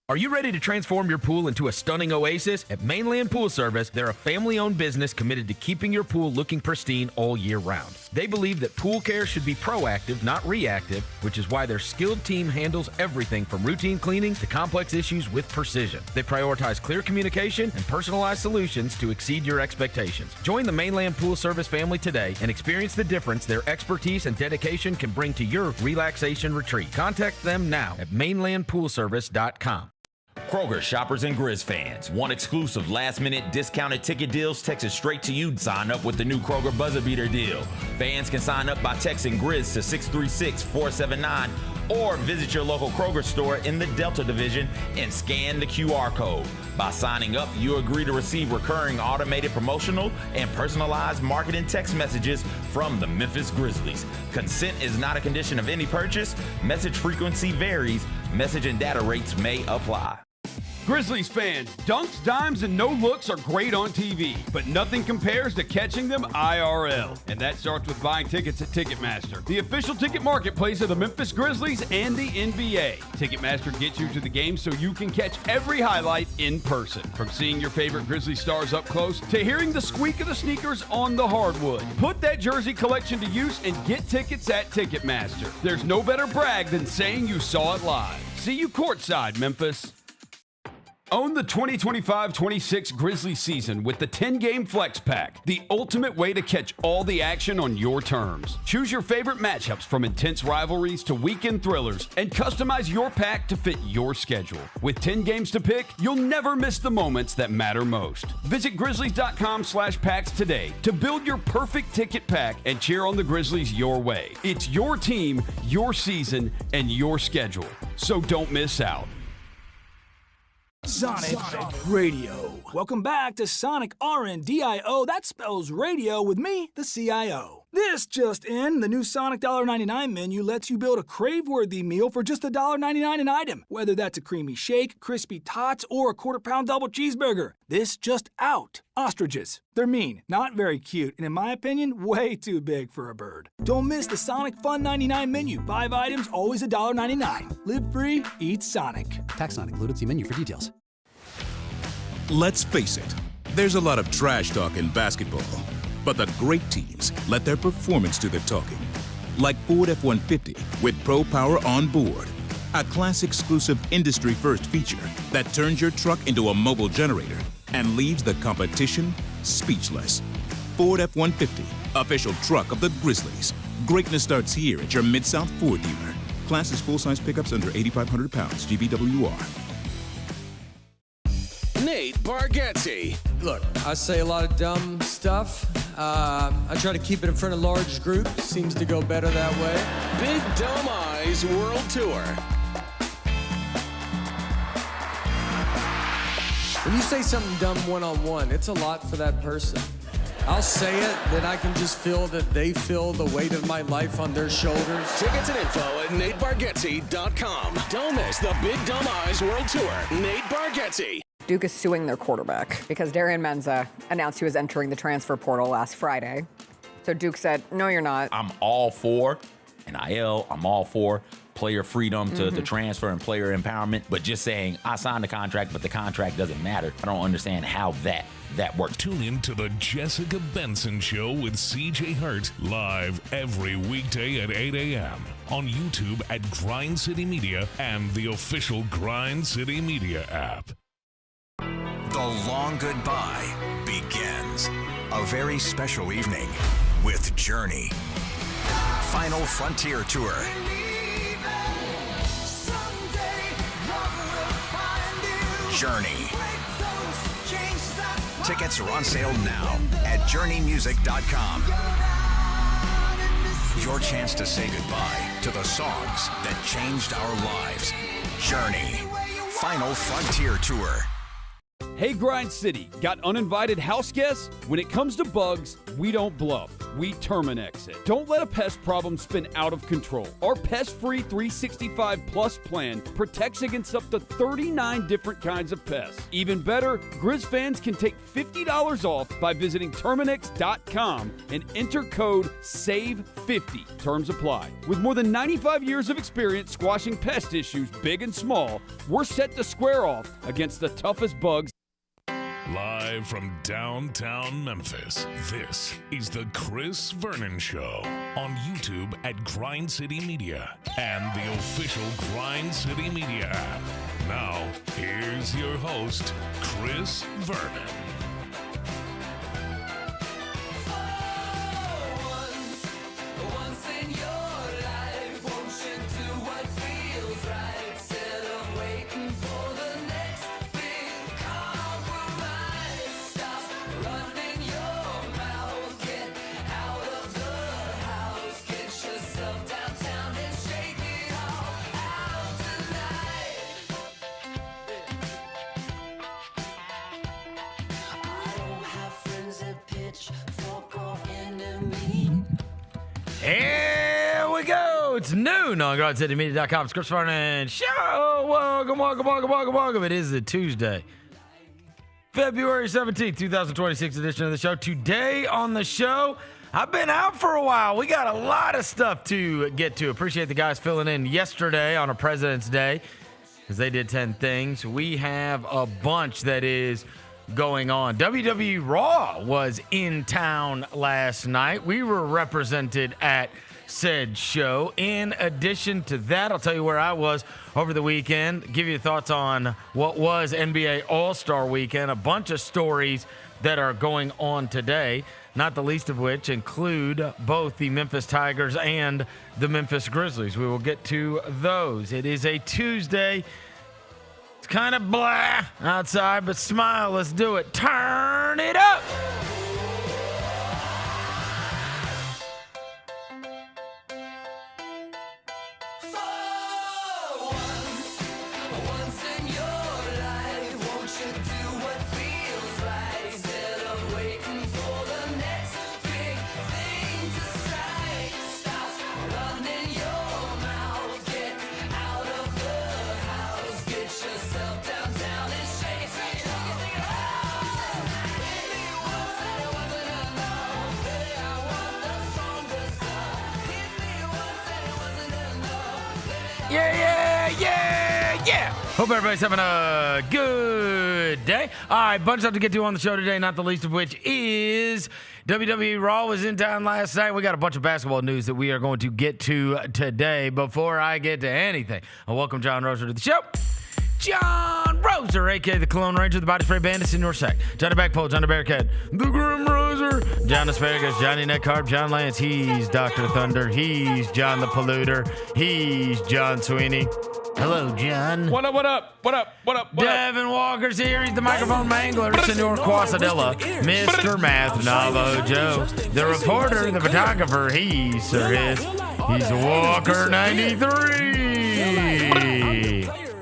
Are you ready to transform your pool into a stunning oasis? At Mainland Pool Service, they're a family-owned business committed to keeping your pool looking pristine all year round. They believe that pool care should be proactive, not reactive, which is why their skilled team handles everything from routine cleaning to complex issues with precision. They prioritize clear communication and personalized solutions to exceed your expectations. Join the Mainland Pool Service family today and experience the difference their expertise and dedication can bring to your relaxation retreat. Contact them now at mainlandpoolservice.com. Kroger shoppers and Grizz fans. Want exclusive last-minute discounted ticket deals texted straight to you? Sign up with the new Kroger Buzzer Beater deal. Fans can sign up by texting Grizz to 636-479 or visit your local Kroger store in the Delta Division and scan the QR code. By signing up, you agree to receive recurring automated promotional and personalized marketing text messages from the Memphis Grizzlies. Consent is not a condition of any purchase. Message frequency varies. Message and data rates may apply. Grizzlies fans, dunks, dimes, and no-looks are great on TV, but nothing compares to catching them IRL. And that starts with buying tickets at Ticketmaster, the official ticket marketplace of the Memphis Grizzlies and the NBA. Ticketmaster gets you to the game so you can catch every highlight in person. From seeing your favorite Grizzlies stars up close to hearing the squeak of the sneakers on the hardwood. Put that jersey collection to use and get tickets at Ticketmaster. There's no better brag than saying you saw it live. See you courtside, Memphis. Own the 2025-26 Grizzlies season with the 10-game Flex Pack, the ultimate way to catch all the action on your terms. Choose your favorite matchups from intense rivalries to weekend thrillers and customize your pack to fit your schedule. With 10 games to pick, you'll never miss the moments that matter most. Visit Grizzlies.com/packs today to build your perfect ticket pack and cheer on the Grizzlies your way. It's your team, your season, and your schedule. So don't miss out. Sonic Radio. Welcome back to Sonic RNDIO. That spells radio with me, the CIO. This just in, the new Sonic $1.99 menu lets you build a crave-worthy meal for just $1.99 an item. Whether that's a creamy shake, crispy tots, or a quarter-pound double cheeseburger. This just out. Ostriches. They're mean, not very cute, and in my opinion, way too big for a bird. Don't miss the Sonic Fun 99 menu. 5 items, always $1.99. Live free, eat Sonic. Tax not included. See menu for details. Let's face it, there's a lot of trash talk in basketball. But the great teams let their performance do the talking. Like Ford F-150 with Pro Power on board. A class-exclusive industry-first feature that turns your truck into a mobile generator and leaves the competition speechless. Ford F-150, official truck of the Grizzlies. Greatness starts here at your Mid-South Ford dealer. Class is full-size pickups under 8,500 pounds, GVWR. Nate Bargatze. Look, I say a lot of dumb stuff. I try to keep it in front of large groups. Seems to go better that way. Big Dumb Eyes World Tour. When you say something dumb one-on-one, it's a lot for that person. I'll say it, then I can just feel that they feel the weight of my life on their shoulders. Tickets and info at NateBargatze.com. Don't miss the Big Dumb Eyes World Tour. Nate Bargatze. Duke is suing their quarterback because Darian Menza announced he was entering the transfer portal last Friday. So Duke said, no, you're not. I'm all for NIL. I'm all for player freedom to transfer and player empowerment. But just saying, I signed the contract, but the contract doesn't matter. I don't understand how that works. Tune in to the Jessica Benson Show with CJ Hurt live every weekday at 8 a.m. on YouTube at Grind City Media and the official Grind City Media app. The long goodbye begins. A very special evening with Journey. Final Frontier Tour. Journey. Tickets are on sale now at JourneyMusic.com. Your chance to say goodbye to the songs that changed our lives. Journey. Final Frontier Tour. Hey Grind City, got uninvited house guests? When it comes to bugs, we don't bluff. we Terminex it. Don't let a pest problem spin out of control. Our pest-free 365 Plus plan protects against up to 39 different kinds of pests. Even better, Grizz fans can take $50 off by visiting Terminex.com and enter code SAVE50. Terms apply. With more than 95 years of experience squashing pest issues big and small, we're set to square off against the toughest bugs. Live from downtown Memphis, this is the Chris Vernon Show on YouTube at Grind City Media and the official Grind City Media app. Now, here's your host, Chris Vernon. Here we go. It's noon on GrindCityMedia.com. It's Chris Vernon Show. Welcome. It is a Tuesday, February 17th, 2026 edition of the show. Today on the show, I've been out for a while. We got a lot of stuff to get to. Appreciate the guys filling in yesterday on a President's Day because they did 10 things. We have a bunch that is going on. WWE Raw was in town last night. We were represented at said show. In addition to that, I'll tell you where I was over the weekend, give you thoughts on what was NBA All-Star Weekend, a bunch of stories that are going on today, not the least of which include both the Memphis Tigers and the Memphis Grizzlies. We will get to those. It is a Tuesday. It's kind of blah outside, but smile. Let's do it. Turn it up. Yeah. Hope everybody's having a good day. All right, bunch of stuff to get to on the show today, not the least of which is WWE Raw was in town last night. We got a bunch of basketball news that we are going to get to today. Before I get to anything, I welcome John Roser to the show. John Roser, a.k.a. the Cologne Ranger, the Body Spray Bandits in your sack. Johnny Backpole, Johnny Bearcat, the Grim Roser, John Asparagus, Johnny Neckcarb, John Lance. He's Dr. Thunder. He's John the Polluter. He's John Sweeney. Hello, John. What up? Devin Walker's here. He's the microphone mangler, Senor Quasadilla, Mr. Math Navajo Joe, the reporter, the photographer. He's Sir His. He's Walker 93.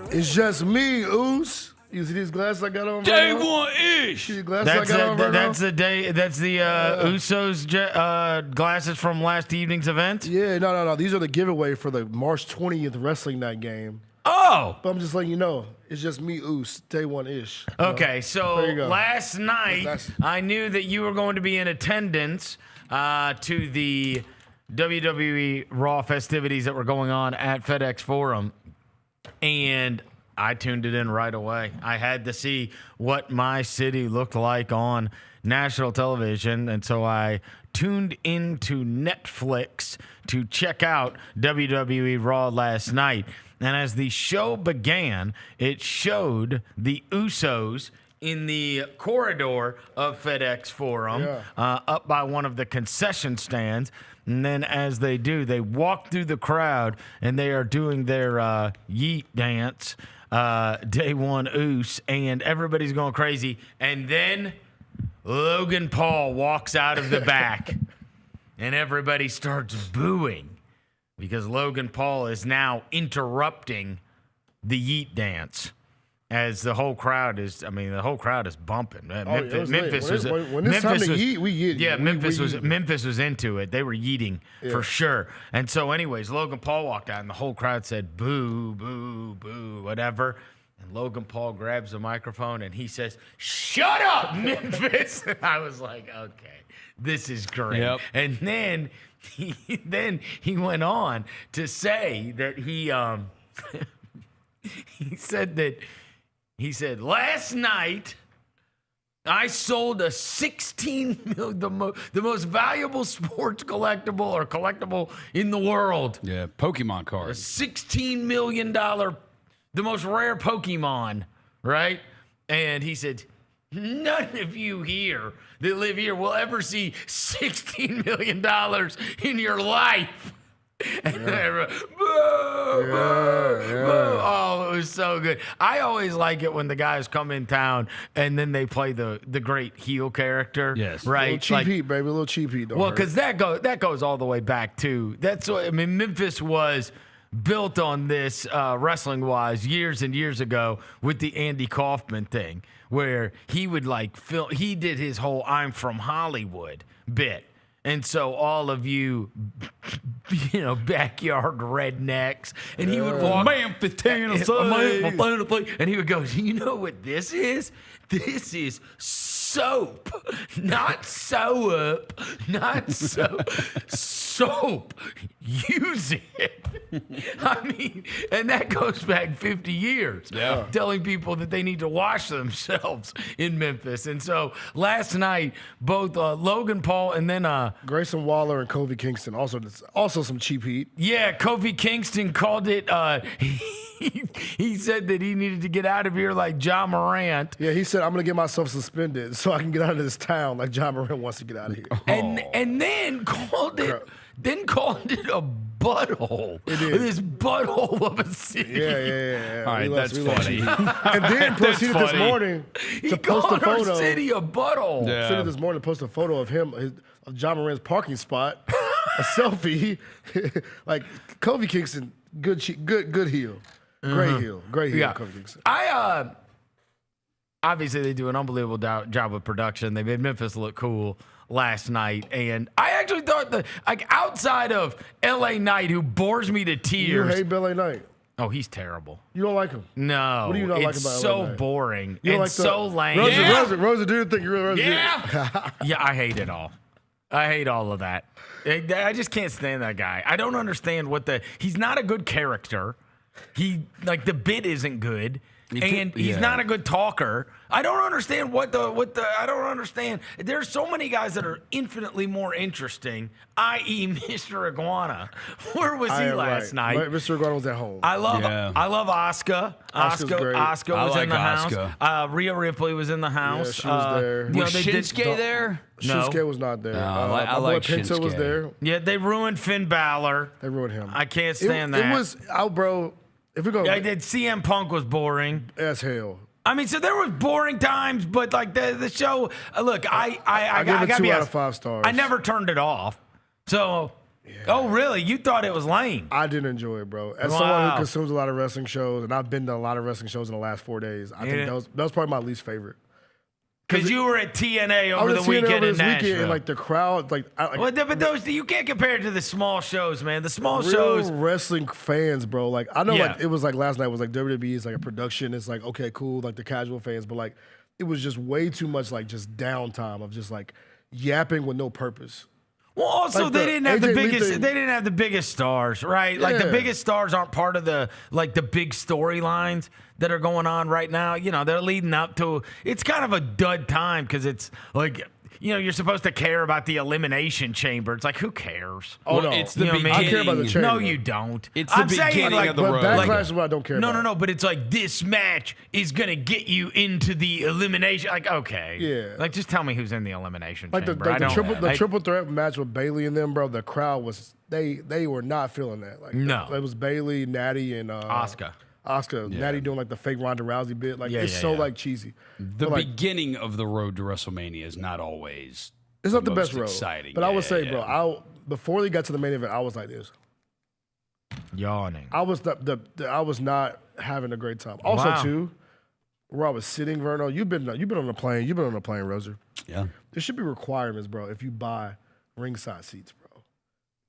It's just me, Oos. You see these glasses I got on? Day one-ish. That's the Usos glasses from last evening's event? Yeah, no. These are the giveaway for the March 20th wrestling night game. Oh! But I'm just letting you know, it's just me, Oos, day one-ish. Okay, so last night, I knew that you were going to be in attendance to the WWE Raw festivities that were going on at FedEx Forum, and I tuned it in right away. I had to see what my city looked like on national television, and so I tuned into Netflix to check out WWE Raw last night. And as the show began, it showed the Usos in the corridor of FedEx Forum, up by one of the concession stands. And then as they do, they walk through the crowd, and they are doing their yeet dance, day one Oos, and everybody's going crazy. And then Logan Paul walks out of the back, and everybody starts booing because Logan Paul is now interrupting the yeet dance. As the whole crowd is, the whole crowd is bumping. Memphis was when it's time to eat, we eat. Yeah, Memphis was into it. They were yeeting for sure. And so, anyways, Logan Paul walked out, and the whole crowd said, "Boo, boo, boo," whatever. And Logan Paul grabs the microphone and he says, "Shut up, Memphis!" And I was like, "Okay, this is great." Yep. And then he went on to say that he He said, last night, I sold a 16 million, the most valuable sports collectible in the world. Yeah, Pokemon card. A $16 million, the most rare Pokemon, right? And he said, none of you here that live here will ever see $16 million in your life. And everyone, boo, boo. Oh, it was so good. I always like it when the guys come in town and then they play the great heel character. Yes, right. A little cheap heat, baby. A little cheap heat. Well, because that goes all the way back too. That's what Memphis was built on this wrestling wise years and years ago with the Andy Kaufman thing, where he would he did his whole "I'm from Hollywood" bit. And so all of you, backyard rednecks, and he would walk, Memphis, Tennessee, and he would go, you know what this is? This is soap, not sew up, not soap, soap. Use it. And that goes back 50 years. Yeah. Telling people that they need to wash themselves in Memphis. And so last night, both Logan Paul and then Grayson Waller and Kofi Kingston, also some cheap heat. Yeah, Kofi Kingston called it. He said that he needed to get out of here like John Morant. Yeah, he said, I'm going to get myself suspended so I can get out of this town like John Morant wants to get out of here. And then called it a butthole. It is. This butthole of a city. Yeah. All right, that's funny. And then proceeded this morning to post a photo. Our city a butthole. Yeah. Proceeded this morning to post a photo of of John Morant's parking spot, a selfie. Like Kofi Kingston, good heel. Great heel. Yeah. Kofi Kingston. Obviously they do an unbelievable job of production. They made Memphis look cool last night, and I actually thought outside of LA Knight, who bores me to tears. You hate LA Knight. Oh, he's terrible. You don't like him? No. What do you not like about LA Knight? It's so boring and so lame. Rosa didn't think you really Yeah, I hate it all. I hate all of that. I just can't stand that guy. I don't understand he's not a good character. The bit isn't good. And he's not a good talker. I don't understand I don't understand. There's so many guys that are infinitely more interesting, i.e. Mr. Iguana. Where was he last night? Mr. Iguana was at home. I love Asuka. Asuka was in the house. Rhea Ripley was in the house. Yeah, she was there. Was Shinsuke there? No. Shinsuke was not there. I like Penta Shinsuke. was there. Yeah, they ruined Finn Balor. They ruined him. I can't stand that. It was out, bro. If we go, CM Punk was boring as hell. So there was boring times, but the show. Look, I give it got 2 out of 5 stars. I never turned it off. So, oh really? You thought it was lame? I didn't enjoy it, bro. As someone who consumes a lot of wrestling shows, and I've been to a lot of wrestling shows in the last 4 days, I think that was probably my least favorite. Because you were at TNA over the weekend in Nashville. And the crowd, but those you can't compare it to the small shows, man. The small real shows, wrestling fans, bro. I know, it was last night was WWE is a production. It's okay, cool, the casual fans, but it was just way too much just downtime of just yapping with no purpose. Well, also they didn't have the biggest. They didn't have the biggest stars, right? The biggest stars aren't part of the big storylines that are going on right now. They're leading up to. It's kind of a dud time because it's you're supposed to care about the Elimination Chamber. It's who cares? Oh, no. It's the beginning. I care about the chamber. No, you don't. It's the beginning of the road. Backlash is what I don't care about. No, but it's this match is going to get you into the elimination. Okay. Yeah. Just tell me who's in the Elimination Chamber. The triple threat match with Bayley and them, bro, the crowd was, they were not feeling that. No. It was Bayley, Natty, and Asuka. Natty doing the fake Ronda Rousey bit. It's cheesy. The beginning of the road to WrestleMania is not always. It's not the best road. Exciting. But I would say, bro, before they got to the main event, I was like this. Yawning. I was I was not having a great time. Also, too, where I was sitting, Vernon. You've been on a plane. You've been on a plane, Roser. Yeah. There should be requirements, bro, if you buy ringside seats, bro.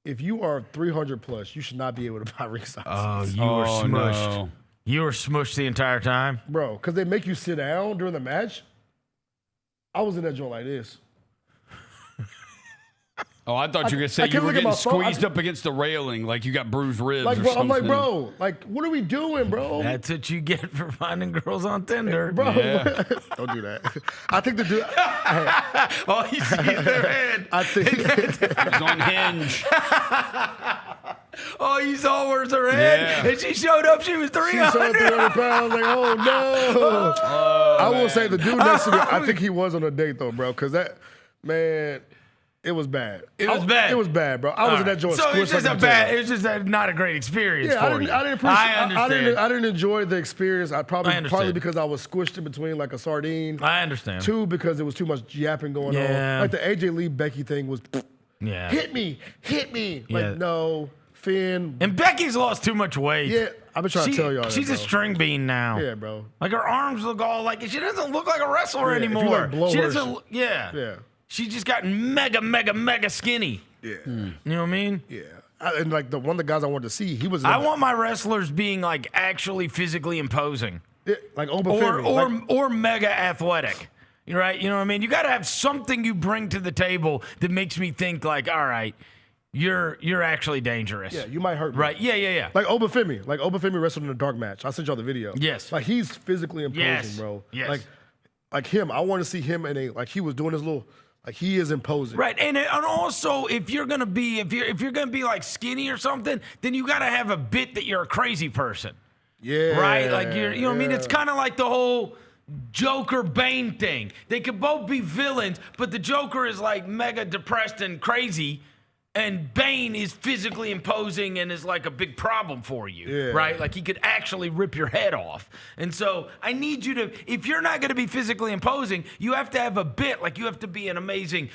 If you are 300 plus, you should not be able to buy ringside seats. You were smushed. No. You were smushed the entire time? Bro, because they make you sit down during the match. I was in that joint like this. Oh, I thought you were going to say you were getting squeezed up against the railing like you got bruised ribs Like, or bro, something. I'm like, bro, like, what are we doing, bro? That's what you get for finding girls on Tinder. Bro, Yeah. don't do that. I think the dude. All you see is their head. I think. It's on Hinge. All you saw was her head. Yeah. And she showed up, she was She saw 300. 300 pounds. Like, oh no. I will say the dude next to me. I think he was on a date though, bro. Because that man. It was bad. It was bad. It was bad, bro. I was in that joint. So it's squished just like a potato. bad. It's just not a great experience Yeah, for I you. didn't appreciate. I understand. I didn't enjoy the experience. I understand. partly because I was squished in between like a sardine. I understand. Two, because there was too much yapping going Yeah. on. Like the AJ Lee Becky thing was. Yeah. Hit me. Like Yeah. no, Finn. And Becky's lost too much weight. Yeah, I've been trying to tell y'all that, She's bro. a string bean now. Yeah, bro. Like her arms look all like she doesn't look like a wrestler Yeah, if you, anymore. like, blow She her, doesn't. Yeah. Yeah. She's just gotten mega skinny. Yeah. You know what I mean? Yeah. And like one of the guys I wanted to see, he was. I want my wrestlers being like actually physically imposing. Yeah, like Obafemi. Or mega athletic. Right? You know what I mean? You got to have something you bring to the table that makes me think like, all right, you're actually dangerous. Yeah, you might hurt me. Right? Yeah. Like Obafemi. Like Obafemi wrestled in a dark match. I sent y'all the video. Yes. Like he's physically imposing, Yes. bro. Yes. Like him. I want to see him in a like he was doing his little like he is imposing. Right, and also if you're gonna be like skinny or something, then you gotta have a bit that you're a crazy person. Yeah. Right? Like you know what I mean? It's yeah. kind of like the whole Joker Bane thing. They could both be villains, but the Joker is like mega depressed and crazy, and Bane is physically imposing and is like a big problem for you, Yeah. right? Like he could actually rip your head off. And so I need you to, if you're not going to be physically imposing, you have to have a bit. Like you have to be an amazing,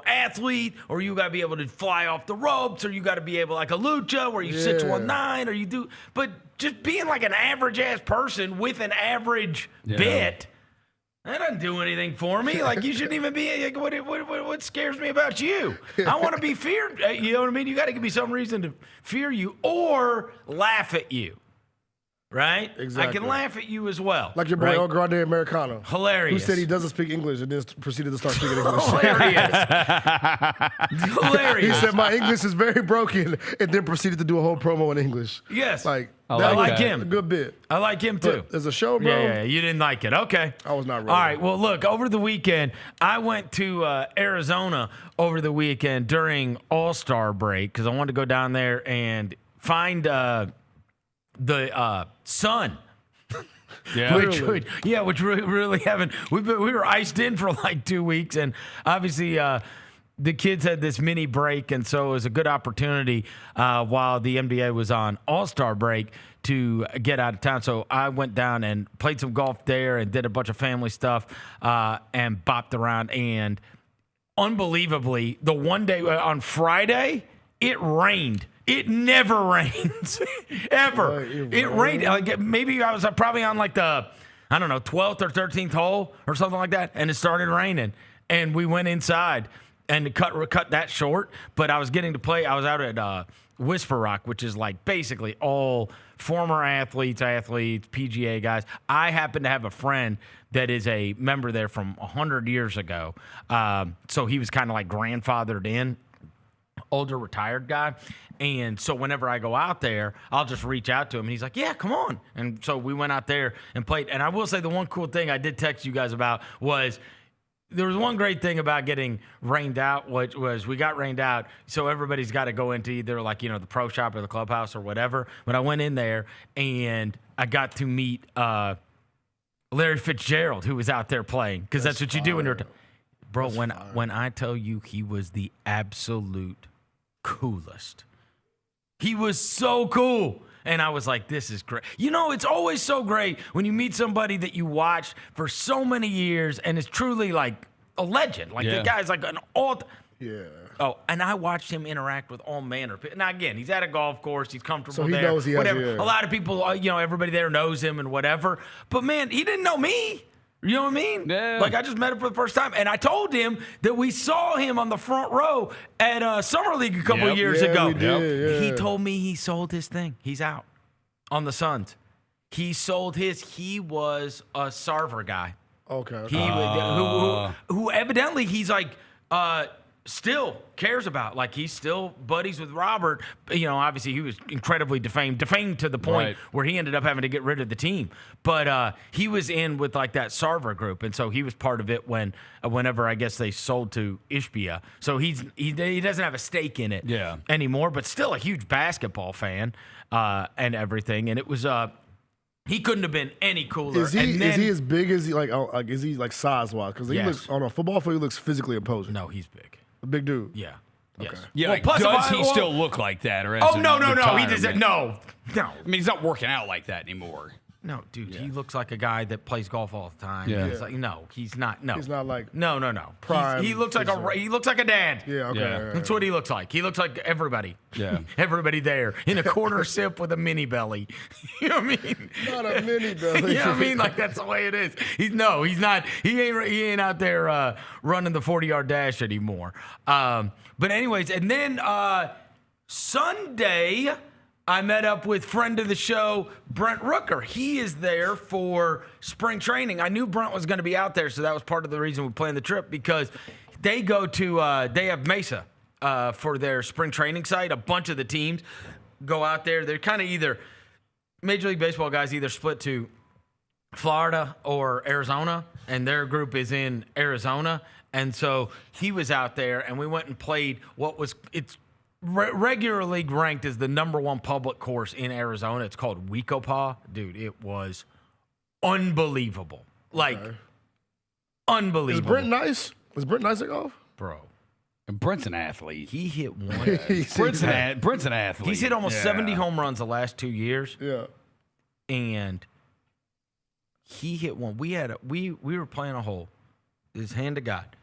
athlete, or you got to be able to fly off the ropes, or you got to be able like a lucha where you 619, or you do. But just being like an average ass person with an average bit. That doesn't do anything for me. Like, you shouldn't even be, like, what scares me about you? I want to be feared. You know what I mean? You got to give me some reason to fear you or laugh at you. Right? Exactly. I can laugh at you as well. Like your boy El Grande Americano. Hilarious. Who said he doesn't speak English and then proceeded to start speaking English. Hilarious. He said, my English is very broken, and then proceeded to do a whole promo in English. Yes. Like, I like him. A good bit. I like him too. But as a show, bro. Yeah, you didn't like it. Okay. I was not ready. All right. Well, look, over the weekend, I went to Arizona over the weekend during All-Star break because I wanted to go down there and find the sun. Yeah. Which we really haven't. We were iced in for like 2 weeks, and obviously the kids had this mini break, and so it was a good opportunity while the NBA was on All-Star break to get out of town. So I went down and played some golf there and did a bunch of family stuff and bopped around. And unbelievably, the one day on Friday, it rained. It never rains, ever. It rained. Like maybe I was probably on like the, 12th or 13th hole or something like that, and it started raining. And we went inside and cut that short. But I was getting to play. I was out at Whisper Rock, which is like basically all former athletes, PGA guys. I happen to have a friend that is a member there from 100 years ago. So he was kind of like grandfathered in, older retired guy. And so whenever I go out there, I'll just reach out to him. And he's like, yeah, come on. And so we went out there and played. And I will say the one cool thing I did text you guys about was there was one great thing about getting rained out, which was we got rained out. So everybody's got to go into either like, the pro shop or the clubhouse or whatever. But I went in there and I got to meet Larry Fitzgerald, who was out there playing. Because that's what you do when you're bro, when I tell you he was the absolute coolest. He was so cool. And I was like, this is great. It's always so great when you meet somebody that you watched for so many years and is truly like a legend. Like the guy's like an alt. Yeah. Oh, and I watched him interact with all manner of people. Now, again, he's at a golf course. He's comfortable So he there. knows he has whatever. you, yeah. A lot of people, everybody there knows him and whatever. But, man, he didn't know me. You know what I mean? Yeah. Like, I just met him for the first time. And I told him that we saw him on the front row at Summer League a couple of years ago. We did, yeah. He told me he sold his thing. He's out on the Suns. He sold his. He was a Sarver guy. Okay. Who evidently he's like still cares about. Like, he's still buddies with Robert. Obviously he was incredibly defamed to the point where he ended up having to get rid of the team. But he was in with like that Sarver group, and so he was part of it whenever I guess they sold to Ishbia. So he doesn't have a stake in it anymore, but still a huge basketball fan and everything. And it was he couldn't have been any cooler. Is he as big as he is he like size wise? Because he looks on a football field, he looks physically imposing. No, he's big. A big dude. Yeah. Okay. Yes. Yeah, like, does he still look like that? Or No. He doesn't. No. I mean, he's not working out like that anymore. No, dude, he looks like a guy that plays golf all the time. Yeah. He's like, no, he's not. No, He's not like no. prime He looks like he looks like a dad. Yeah, okay. Yeah. Right. That's what he looks like. He looks like everybody. Yeah. Everybody there in a quarter sip with a mini belly. You know what I mean? Not a mini belly. You know what I mean? Like, that's the way it is. He's not. He ain't out there running the 40-yard dash anymore. But anyways, and then Sunday, I met up with friend of the show, Brent Rooker. He is there for spring training. I knew Brent was going to be out there, so that was part of the reason we planned the trip, because they go to they have Mesa for their spring training site. A bunch of the teams go out there. They're kind of either Major League Baseball guys either split to Florida or Arizona, and their group is in Arizona. And so he was out there, and we went and played it's regularly ranked as the #1 public course in Arizona. It's called Wekopa. Dude, it was unbelievable. Like, unbelievable. Is Brent nice? Is Brent nice at golf? Bro. And Brent's an athlete. He hit one. Brent's an athlete. He's hit almost 70 home runs the last 2 years. Yeah. And he hit one. We were playing a hole. His hand to God.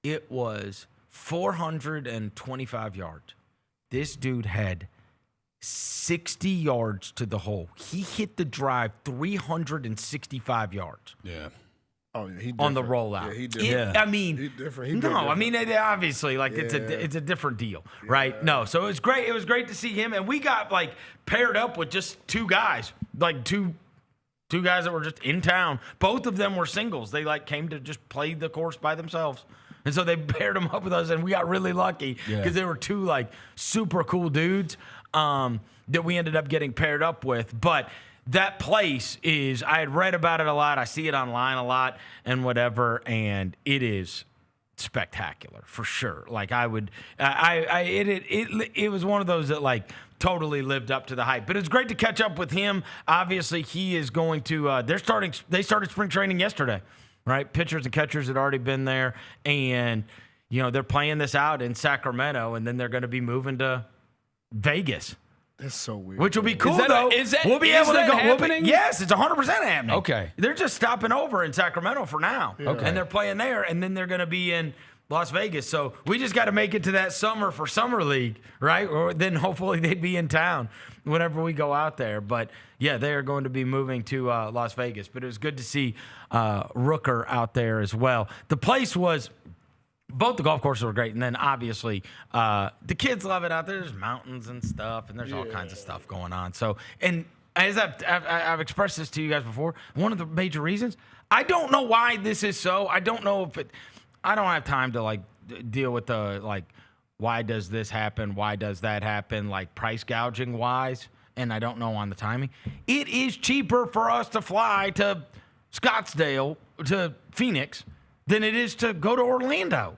It was 425 yards. This dude had 60 yards to the hole. He hit the drive 365 yards. Yeah. Oh, yeah, he on the rollout. Yeah, he different. I mean, he different. I mean, obviously, like, it's a different deal, right? No, so it was great. It was great to see him, and we got like paired up with just two guys, like two guys that were just in town. Both of them were singles. They like came to just play the course by themselves. And so they paired them up with us, and we got really lucky because they were two like super cool dudes that we ended up getting paired up with. But that place is, I had read about it a lot. I see it online a lot and whatever, and it is spectacular for sure. Like, it was one of those that like totally lived up to the hype. But it's great to catch up with him. Obviously, he is going to. They started spring training yesterday, right? Pitchers and catchers had already been there, and they're playing this out in Sacramento, and then they're going to be moving to Vegas. That's so weird. Which will be cool, though. We'll be able to go. Happening? Yes, it's 100% happening. Okay. They're just stopping over in Sacramento for now. Yeah. Okay. And they're playing there, and then they're going to be in Las Vegas. So we just got to make it to that summer for Summer League, right? Or then hopefully they'd be in town whenever we go out there. But, yeah, they are going to be moving to Las Vegas. But it was good to see Rooker out there as well. The place was... Both the golf courses were great, and then obviously the kids love it out there. There's mountains and stuff, and there's all kinds of stuff going on. So, and as I've expressed this to you guys before, one of the major reasons, I don't know why this is so. I don't know if I don't have time to like deal with the like, why does this happen? Why does that happen? Like price gouging wise, and I don't know on the timing. It is cheaper for us to fly to Scottsdale to Phoenix than it is to go to Orlando.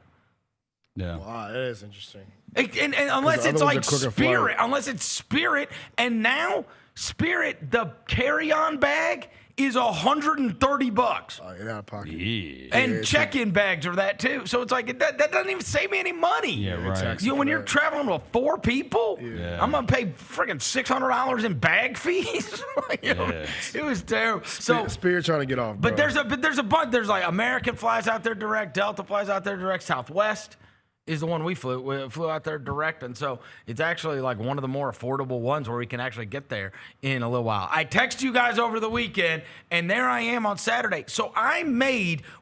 Yeah. Wow, that is interesting. And unless it's like Spirit, and now Spirit, the carry-on bag is $130. Oh, you're out of pocket. Yeah. And check-in bags are that too. So it's like that doesn't even save me any money. Yeah, right. When you're traveling with 4 people, I'm gonna pay freaking $600 in bag fees. It was terrible. Spirit trying to get off. But bro. there's a bunch. There's like American flies out there direct, Delta flies out there direct, Southwest is the one we flew. We flew out there direct, and so it's actually like one of the more affordable ones where we can actually get there in a little while. I texted you guys over the weekend, and there I am on Saturday. So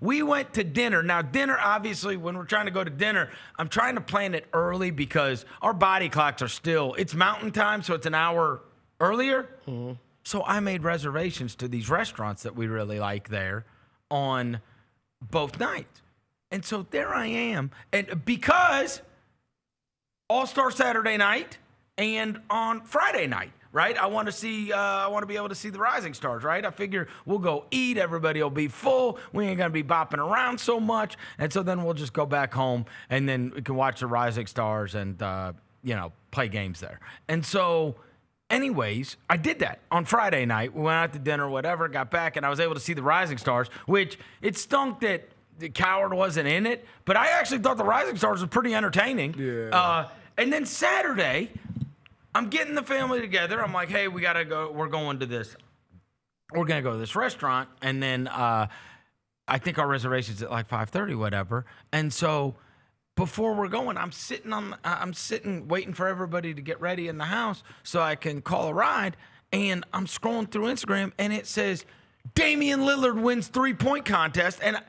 we went to dinner. Now, dinner, obviously, when we're trying to go to dinner, I'm trying to plan it early because our body clocks are still, it's mountain time, so it's an hour earlier. Mm-hmm. So I made reservations to these restaurants that we really like there on both nights. And so there I am. And because All-Star Saturday night and on Friday night, right? I want to be able to see the Rising Stars, right? I figure we'll go eat. Everybody will be full. We ain't going to be bopping around so much. And so then we'll just go back home and then we can watch the Rising Stars and, play games there. And so anyways, I did that on Friday night. We went out to dinner, whatever, got back, and I was able to see the Rising Stars, which it stunk that the Coward wasn't in it, but I actually thought the Rising Stars was pretty entertaining. Yeah. And then Saturday, I'm getting the family together. I'm like, hey, we got to go. We're going to this. We're going to go to this restaurant. And then I think our reservation's at like 5:30, whatever. And so before we're going, I'm sitting waiting for everybody to get ready in the house so I can call a ride. And I'm scrolling through Instagram, and it says, Damian Lillard wins 3-point contest. And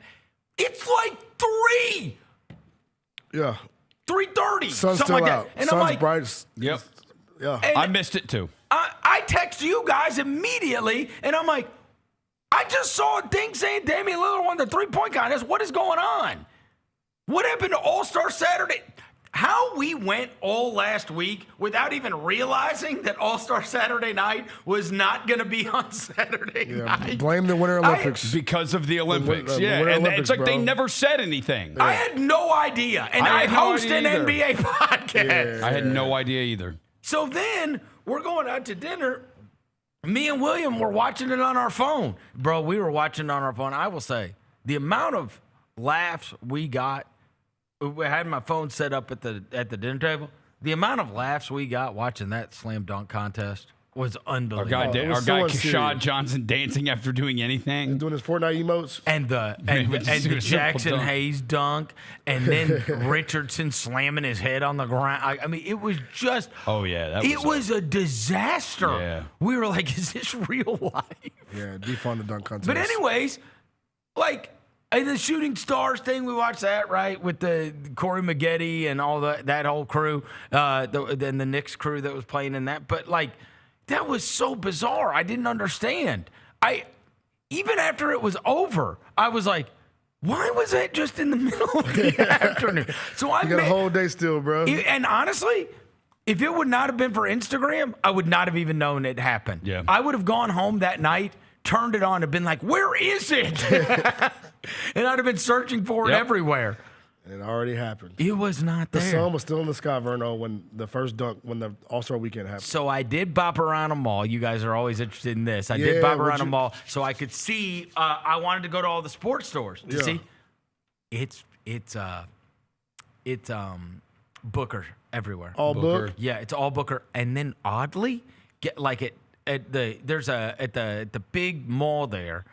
it's like 3. Yeah. 3:30. Sun's something still like that. out. And Sun's I'm like, bright. Yep. Yeah. I missed it too. I text you guys immediately, and I'm like, I just saw a thing saying Damian Lillard won the 3-point contest. What is going on? What happened to All-Star Saturday? How we went all last week without even realizing that All-Star Saturday night was not going to be on Saturday night. Blame the Winter Olympics. Because of the Olympics. The yeah. Winter And Olympics, it's like bro. they never said anything. I had no idea. And I had no host idea an either. NBA podcast. Yeah. I had no idea either. So then we're going out to dinner. Me and William were watching it on our phone. Bro, we were watching it on our phone. I will say, the amount of laughs we got, I had my phone set up at the dinner table. The amount of laughs we got watching that slam dunk contest was unbelievable. Our guy, was so Keshad unserious. Johnson dancing after doing anything. Doing his Fortnite emotes. And the Jackson dunk. Hayes dunk, and then Richardson slamming his head on the ground. I mean, it was just. Oh yeah, it was a disaster. Yeah. We were like, "Is this real life?" Yeah, defund the dunk contest. But anyways, like the Shooting Stars thing, we watched that, right, with the Corey Maggette and all that whole crew, and the Knicks crew that was playing in that. But like, that was so bizarre. I didn't understand. Even after it was over, I was like, why was that just in the middle of the afternoon? So you got a whole day still, bro. And honestly, if it would not have been for Instagram, I would not have even known it happened. Yeah. I would have gone home that night, turned it on, and been like, where is it? And I'd have been searching for it everywhere. And it already happened. It was not The there. sun was still in the sky, Vernon, when the All-Star weekend happened. So I did bop around a mall. You guys are always interested in this. I did bop around a mall so I could see. I wanted to go to all the sports stores to see. It's Booker everywhere. All Book? Yeah, it's all Booker. And then oddly, at the big mall there,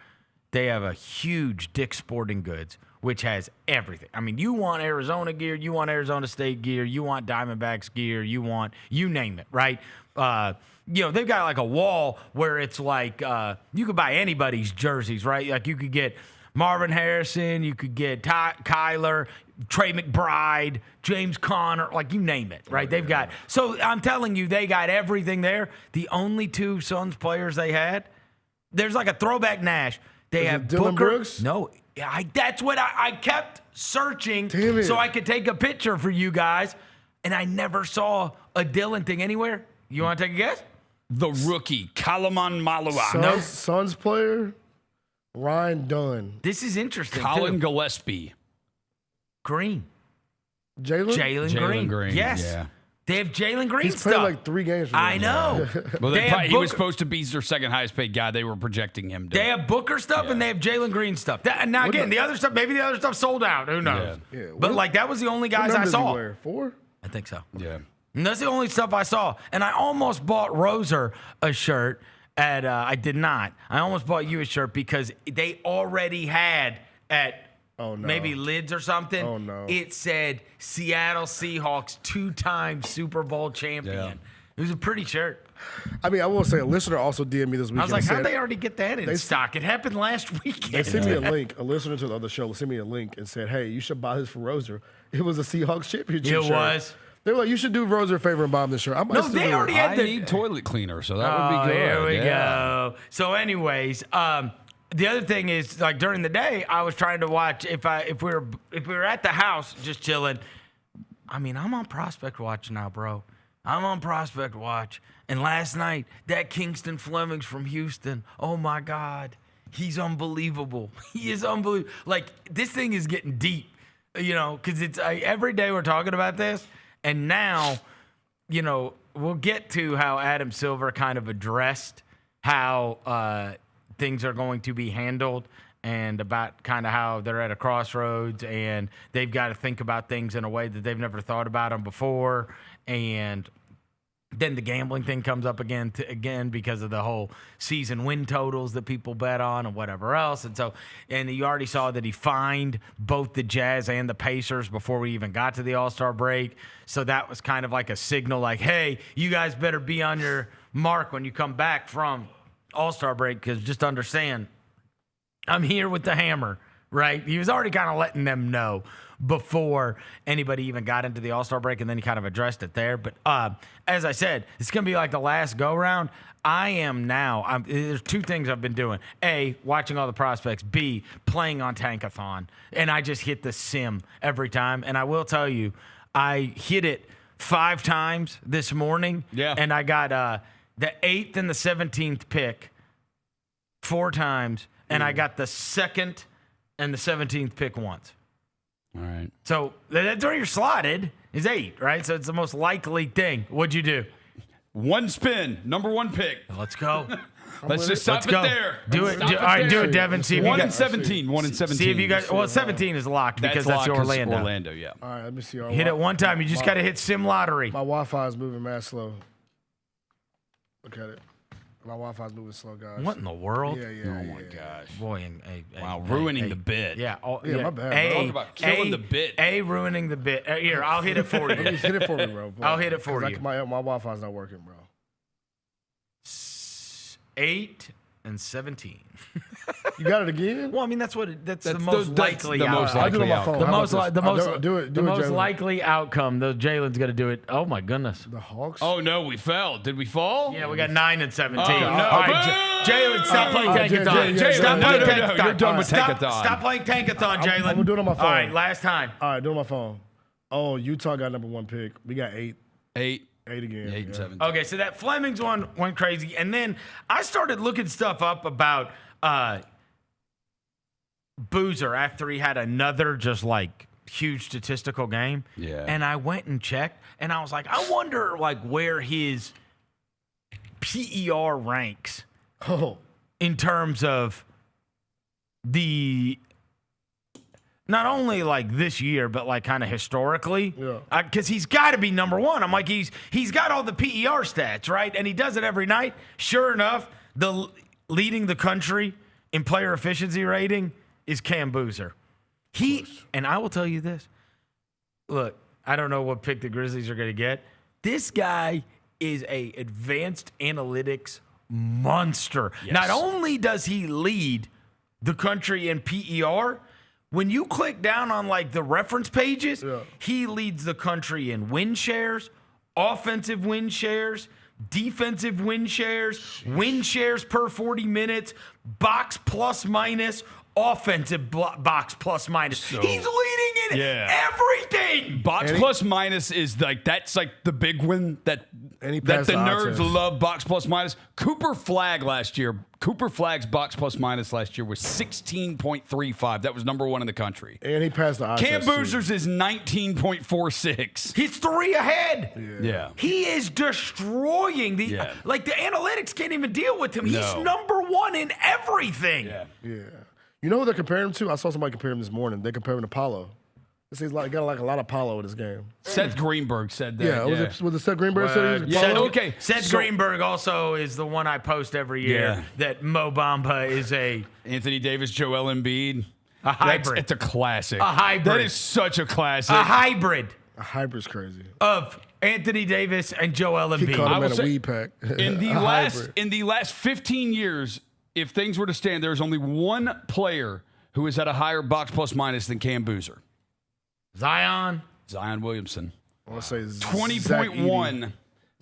they have a huge Dick's Sporting Goods, which has everything. I mean, you want Arizona gear, you want Arizona State gear, you want Diamondbacks gear, you name it, right? They've got like a wall where it's like you could buy anybody's jerseys, right? Like you could get Marvin Harrison, you could get Kyler, Trey McBride, James Conner, like you name it, right? They've got, so I'm telling you, they got everything there. The only two Suns players they had, there's like a throwback Nash. They have Dylan Booker. Brooks? No, that's what I kept searching so I could take a picture for you guys, and I never saw a Dylan thing anywhere. You want to take a guess? The rookie, Kalaman Malua. Suns player, Ryan Dunn. This is interesting. Colin too. Gillespie. Green. Jalen Green. Yes. Yeah. They have Jalen Green He's stuff. played like 3 games for them. I know. Well, They have he was Booker- supposed to be their second highest paid guy. They were projecting him to. They have Booker stuff and they have Jalen Green stuff. Now again, the other stuff, maybe the other stuff sold out. Who knows? Yeah. But like that was the only guys What I numbers saw. he wear? 4? I think so. Yeah. And that's the only stuff I saw. And I almost bought Roser a shirt I did not. I almost bought you a shirt because they already had at maybe lids or something. Oh, no. It said Seattle Seahawks 2-time Super Bowl champion. Yeah. It was a pretty shirt. I mean, I will say a listener also DM'd me this weekend. I was like, and how'd said- they already get that in stock? It happened last weekend. They sent me a link. A listener to the other show sent me a link and said, "Hey, you should buy this for Roser." It was a Seahawks championship It shirt. was. They were like, "You should do Roser a favor and buy him this shirt." I might No, still they do already it. had I need toilet cleaner, so that would be good. Here we Yeah. go. So, anyways, the other thing is, like during the day, I was trying to watch if we were at the house just chilling. I mean, I'm on Prospect Watch now, bro. I'm on Prospect Watch. And last night, that Kingston Flemings from Houston, oh my God, he's unbelievable. He is unbelievable. Like, this thing is getting deep, because it's every day we're talking about this. And now, we'll get to how Adam Silver kind of addressed how things are going to be handled and about kind of how they're at a crossroads and they've got to think about things in a way that they've never thought about them before. And then the gambling thing comes up again because of the whole season win totals that people bet on and whatever else. And you already saw that he fined both the Jazz and the Pacers before we even got to the All-Star break. So that was kind of like a signal like, hey, you guys better be on your mark when you come back from All-Star break, because just understand, I'm here with the hammer, right? He was already kind of letting them know before anybody even got into the All-Star break, and then he kind of addressed it there. But as I said, it's going to be like the last go-round. There's two things I've been doing. A, watching all the prospects. B, playing on Tankathon. And I just hit the sim every time. And I will tell you, I hit it 5 times this morning. Yeah. And I got the 8th and the 17th pick 4 times. And I got the 2nd and the 17th pick once. All right. So that's where you're slotted is 8, right? So it's the most likely thing. What'd you do? One spin, number 1 pick. Let's go. Let's just stop Let's it go. there. Do it. All right, do it, Devin. See if 1 you and got 17. 1 and 17. See if you got. Well, 17 is locked because that's locked 'cause Orlando. Orlando, yeah. All right, let me see. Hit it one time. You just got to hit sim lottery. My Wi-Fi is moving mad slow. Look at it. My Wi-Fi is moving slow, guys. What in the world? Yeah. Oh my gosh. Boy, Wow, ruining the bit. Yeah. Yeah, my bad, bro. Talk about killing the bit. Ruining the bit. Here, I'll hit it for you. Hit it for me, bro. I'll hit it for 'Cause you. My Wi-Fi's not working, bro. 8 and 17. You got it again? Well, I mean that's the most likely the most outcome. I'll do it on my phone. The How most about this? Do it, the most Jalen. likely outcome. The Jalen's going to do it. Oh my goodness. The Hawks? Oh, no, we fell. Did we fall? Yeah, we got 9 and 17. Oh, no. All right, Jalen, stop playing Tankathon. Jalen, Stop no, playing no, Tankathon. you're done with Stop- Tankathon. Stop playing Tankathon, Jalen. I'm gonna do it on my phone. All right, last time. All right, do it on my phone. Oh, Utah got number 1 pick. We got 8. 8. 8 again. 8 and yeah. 17. Okay, so that Flemings one went crazy. And then I started looking stuff up about Boozer after he had another just like huge statistical game. Yeah. And I went and checked, and I was like, I wonder like where his PER ranks Oh, in terms of the not only like this year, but like kind of historically. Yeah. Because he's got to be number 1. I'm like, he's got all the PER stats, right? And he does it every night. Sure enough, leading the country in player efficiency rating is Cam Boozer. And I will tell you this. Look, I don't know what pick the Grizzlies are going to get. This guy is a advanced analytics monster. Yes. Not only does he lead the country in PER, when you click down on like the reference pages, he leads the country in win shares, offensive win shares, defensive win shares per 40 minutes, box plus minus, offensive box plus minus. He's leading in everything. Box plus minus is like that's like the big one that the nerds love. Box plus minus. Cooper Flagg's box plus minus last year was 16.35. That was number 1 in the country. and he passed the eye Cam test, too. Boozer's is 19.46. He's 3 ahead. Yeah. He is destroying the like the analytics can't even deal with him. He's No. number 1 in everything. Yeah. Yeah. You know who they're comparing him to? I saw somebody compare him this morning. They compare him to Paulo. He's like got like a lot of Paulo in his game. Seth Greenberg said that. Yeah, was it Seth Greenberg said he was Paulo? Seth Greenberg also is the one I post every year that Mo Bamba is a Anthony Davis, Joel Embiid. A hybrid. It's a classic. A hybrid. That is such a classic. A hybrid. A hybrid's crazy. Of Anthony Davis and Joel Embiid. He caught him at a weed pack. In the last 15 years, if things were to stand, there's only one player who is at a higher box plus minus than Cam Boozer. Zion Williamson. I want to say 20.1.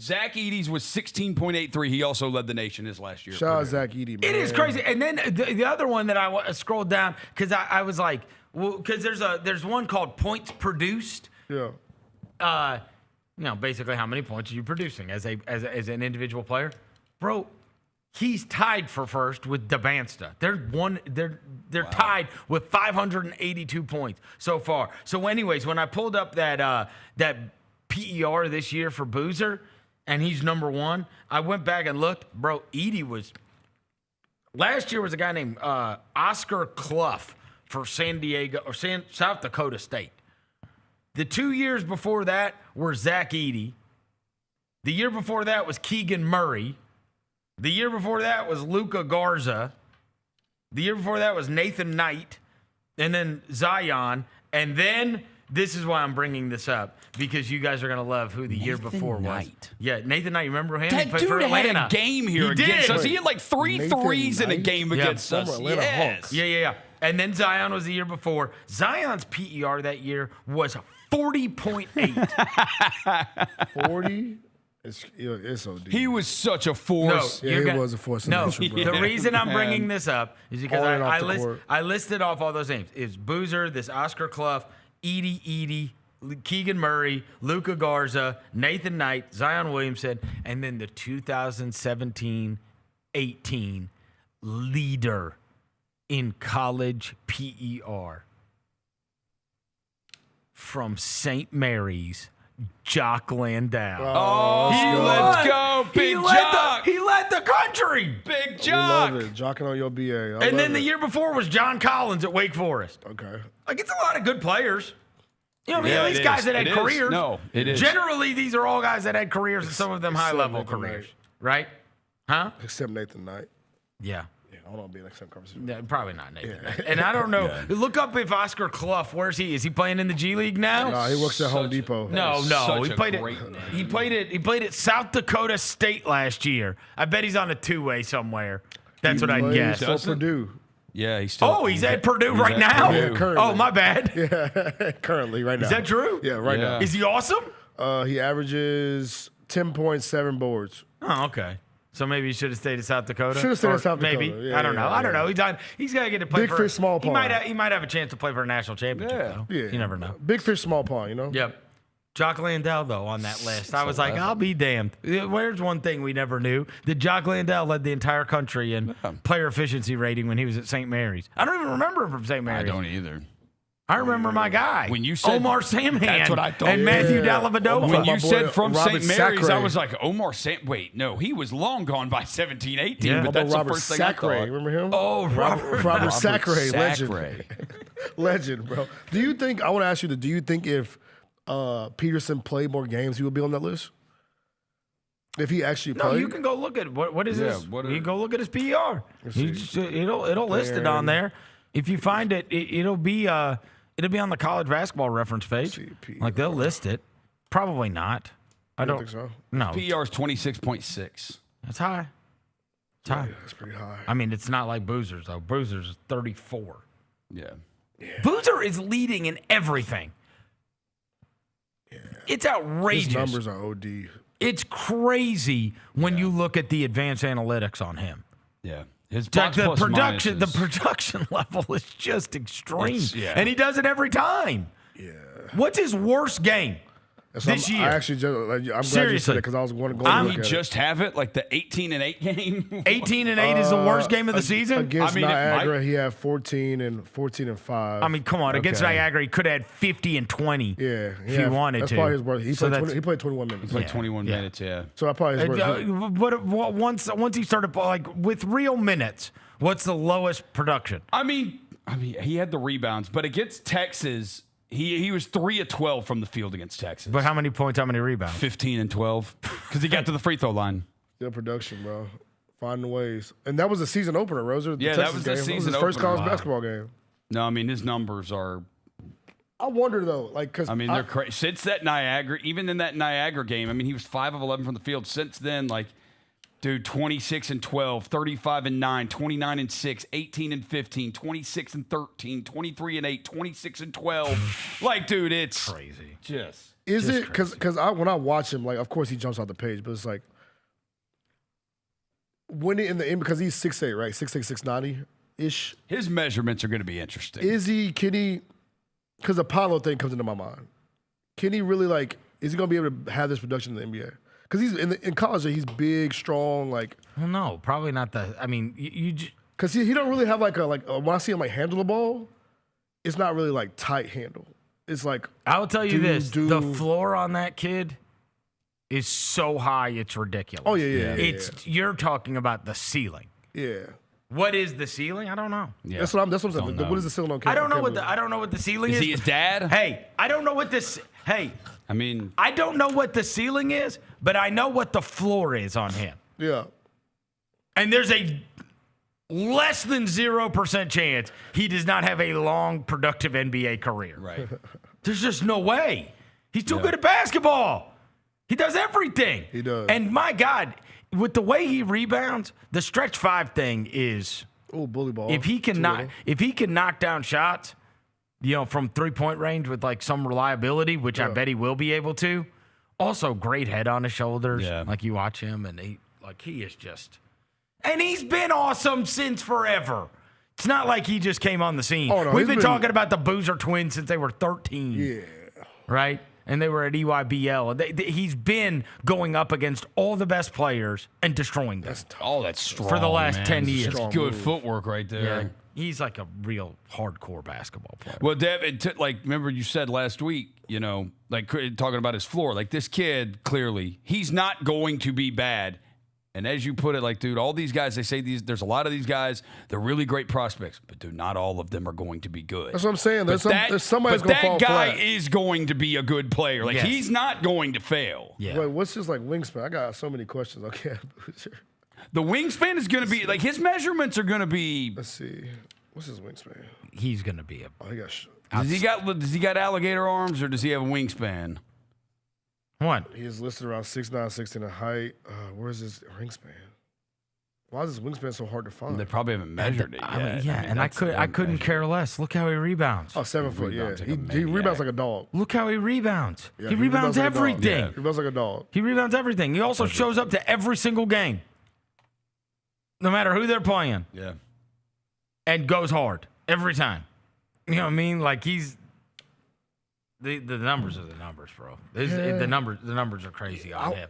Zach Edey's was 16.83. He also led the nation his last year. Shout out Zach Edey, man. It is crazy. And then the other one that I scrolled down because I was like, well, because there's one called points produced. Yeah. Basically how many points are you producing as an individual player, bro? He's tied for first with Dabansta. They're tied with 582 points so far. So, anyways, when I pulled up that PER this year for Boozer, and he's number one, I went back and looked. Bro, Edey was last year was a guy named Oscar Clough for South Dakota State. The 2 years before that were Zach Edey. The year before that was Keegan Murray. The year before that was Luka Garza. The year before that was Nathan Knight. And then Zion. And then, this is why I'm bringing this up, because you guys are going to love who the year before was. Yeah, Nathan Knight. You remember him? That dude had a game here against us. He had like three Nathan threes in a Knight? game against us. Yes. Yeah. And then Zion was the year before. Zion's PER that year was 40.8. 40? It's OD. He was such a force. He was a force. No, nature, bro. the reason I'm bringing this up is because I listed off all those names. It's Boozer, this Oscar Clough, Edey, Keegan Murray, Luka Garza, Nathan Knight, Zion Williamson, and then the 2017-18 leader in college PER from St. Mary's, Jock Landau. Let's go, Big Jock. He led the country. Big We Jock. love it. Jocking on your BA. And then the year before was John Collins at Wake Forest. Okay. Like, it's a lot of good players. You know what I mean? Yeah, At least it guys is. that had It is. careers. No, it is. Generally, these are all guys that had careers, and some of them high-level Nathan careers. Knight. Right? Huh? Except Nathan Knight. Yeah. Yeah, I don't want to be in the same conversation. Yeah, probably not Nathan Knight. And I don't know. Look up if Oscar Clough, where's he? Is he playing in the G League now? Nah, he works at Home Depot. No. Such He a played great it. name. He played at South Dakota State last year. I bet he's on a two-way somewhere. That's what I'd guess. For Purdue. Yeah, he's still. He's at Purdue right now? Yeah, currently. Oh, my bad. Yeah, currently, right now. Is that true? Yeah, right now. Is he awesome? He averages 10.7 boards. Oh, okay. So maybe he should have stayed at South Dakota. Should have stayed Or at South Dakota. Maybe. Yeah, I don't know. yeah, I don't yeah. know. He's got to get to play Big for fish, small He pond. might have a chance to play for a national championship, though. Yeah. You never know. Big fish, small pond, you know? Yep. Jock Landau, though, on that list. I was like, I'll be damned. Where's one thing we never knew? That Jock Landau led the entire country in player efficiency rating when he was at St. Mary's. I don't even remember him from St. Mary's. I don't either. I remember my guy. When you said Omar Samhan. that's what I thought. And Matthew Yeah. Dellavedova. When you My boy, said from Robert St. Mary's, Sacre. I was like, Omar St. Wait, no, he was long gone by 17, 18, Yeah. but that's Robert the first thing I Sacre. thought. Remember him? Oh, Robert. Robert Sacre, legend. Sacre. Legend, bro. Do you think, I want to ask you, do you think if Peterson played more games, he would be on that list? If he actually No, played? you can go look at what is Yeah, this? what You can go look at his PER. It'll list it on there. If you find it, it'll be on the college basketball reference page. CP. Like they'll list it. Probably not. I don't think so? No, PER is 26.6. that's high. It's high. That's pretty high. I mean, it's not like Boozer's though. Boozer's is 34. Yeah. Boozer is leading in everything. Yeah. It's outrageous. His numbers are OD. It's crazy when you look at the advanced analytics on him. Yeah. His Jack, box the plus production minuses. level is just extreme, Yeah. and he does it every time. Yeah. What's his worst game this year? I actually just, I'm glad you said Seriously. it because I was going to go You look at just have it like the 18-8 game. 18-8 is the worst game of the season. Against I mean, it Niagara, might- he had 14 and 5. I mean, come on. Against Okay. Niagara, he could have had 50 and 20 yeah, if he wanted that's to. probably his worst. He So played that's- 21 minutes. Like 21 minutes, yeah. So that probably his worst. But once he started, like, with real minutes, what's the lowest production? I mean, he had the rebounds, but against Texas, he was 3 of 12 from the field against Texas. But how many points, how many rebounds? 15 and 12 because he got to the free throw line. Still production, bro. Finding ways. And that was a season opener, Roser. Yeah, that was the game. season It was his first opener. college Wow. basketball game. No, I mean, his numbers are. I wonder, though, like, because. I mean, they're crazy. Since that Niagara, even in that Niagara game, I mean, he was 5 of 11 from the field. Since then, like, dude, 26 and 12, 35 and 9, 29 and 6, 18 and 15, 26 and 13, 23 and 8, 26 and 12. Like, dude, it's crazy. Is it because when I watch him, like, of course he jumps off the page, but it's like when he in the end, because he's 6'8", right? 6'8", 690 ish. His measurements are going to be interesting. Can he? Because the Apollo thing comes into my mind. Can he really, like, is he going to be able to have this production in the NBA? Because he's in college, he's big, strong, like. Well, no, probably not the. I mean, because he don't really have like when I see him like handle the ball, it's not really like tight handle. It's like I will tell you the floor on that kid is so high it's ridiculous. Oh yeah. You're talking about the ceiling. Yeah. What is the ceiling? I don't know. Yeah. That's what I'm saying. What is the ceiling on Cam? I don't know what the ceiling is. Is he his dad? Hey, I don't know what this. Hey, I mean, I don't know what the ceiling is, but I know what the floor is on him. Yeah. And there's a less than 0% chance he does not have a long, productive NBA career. Right. There's just no way. He's too good at basketball. He does everything. He does. And my God, with the way he rebounds, the stretch 5 thing is bully ball. If he can knock down shots, from 3-point range with like some reliability, which I bet he will be able to. Also, great head on his shoulders. Yeah. Like you watch him, and he is just, and he's been awesome since forever. It's not like he just came on the scene. Oh, no, We've been talking about the Boozer twins since they were 13. Yeah. Right? And they were at EYBL. He's been going up against all the best players and destroying them. That's strong for the last 10 years. That's good footwork right there. Yeah. He's like a real hardcore basketball player. Well, Devin, remember you said last week, talking about his floor. Like, this kid, clearly, he's not going to be bad. And as you put it, like, dude, all these guys, they say there's a lot of these guys, they're really great prospects, but dude, not all of them are going to be good. That's what I'm saying. There's somebody's going to fall flat. But that guy flat. is going to be a good player. Like, he's not going to fail. Yeah. Wait, what's his, like, wingspan? I got so many questions. Okay. The wingspan is going to be, like, his measurements are going to be. Let's see. What's his wingspan? He's going to be he got. Does he got alligator arms, or does he have a wingspan? What? He is listed around 6'9", 16 in height. Where's his wingspan? Why is his wingspan so hard to find? They probably haven't measured it yet. I couldn't care less. Look how he rebounds. Oh, 7 foot, yeah. He rebounds like a dog. Look how he rebounds. Yeah, he rebounds like everything. He rebounds like a dog. He rebounds everything. He also shows up to every single game, no matter who they're playing. Yeah. And goes hard every time. You know what I mean? Like, he's the numbers are the numbers, bro. The numbers are crazy on him.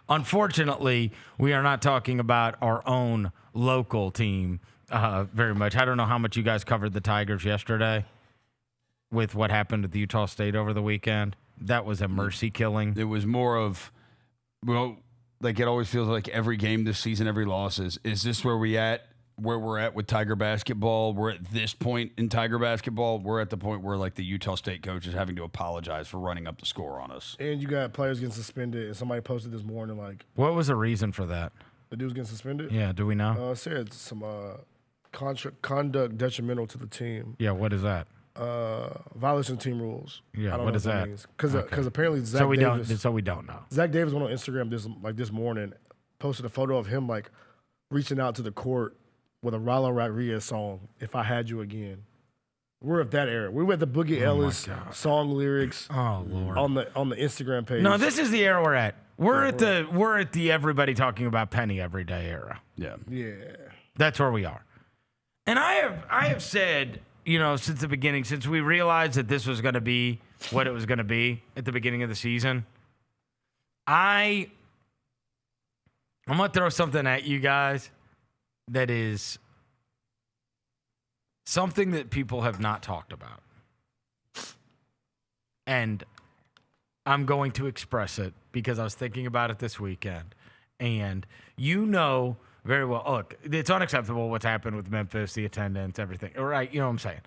Unfortunately, we are not talking about our own local team very much. I don't know how much you guys covered the Tigers yesterday with what happened at the Utah State over the weekend. That was a mercy killing. It was more of, like, it always feels like every game this season, every loss is this where we're at with Tiger basketball? We're at this point in Tiger basketball. We're at the point where, like, the Utah State coach is having to apologize for running up the score on us. And you got players getting suspended. And somebody posted this morning, like, what was the reason for that? The dude's getting suspended? Yeah, do we know? It said some conduct detrimental to the team. Yeah, what is that? Violation of team rules. Yeah, what is that? Because apparently Zach Davis. So we don't know. Zach Davis went on Instagram this morning, posted a photo of him, like, reaching out to the court with a Rilo Rodriguez song, "If I Had You Again." We're of that era. We were at the Boogie Ellis song lyrics. Oh Lord. On the Instagram page. No, this is the era we're at. We're at the everybody talking about Penny every day era. Yeah. Yeah. That's where we are. And I have said, since the beginning, since we realized that this was going to be what it was going to be at the beginning of the season, I'm going to throw something at you guys that is something that people have not talked about. And I'm going to express it because I was thinking about it this weekend. And very well, look, it's unacceptable what's happened with Memphis, the attendance, everything. Right? You know what I'm saying?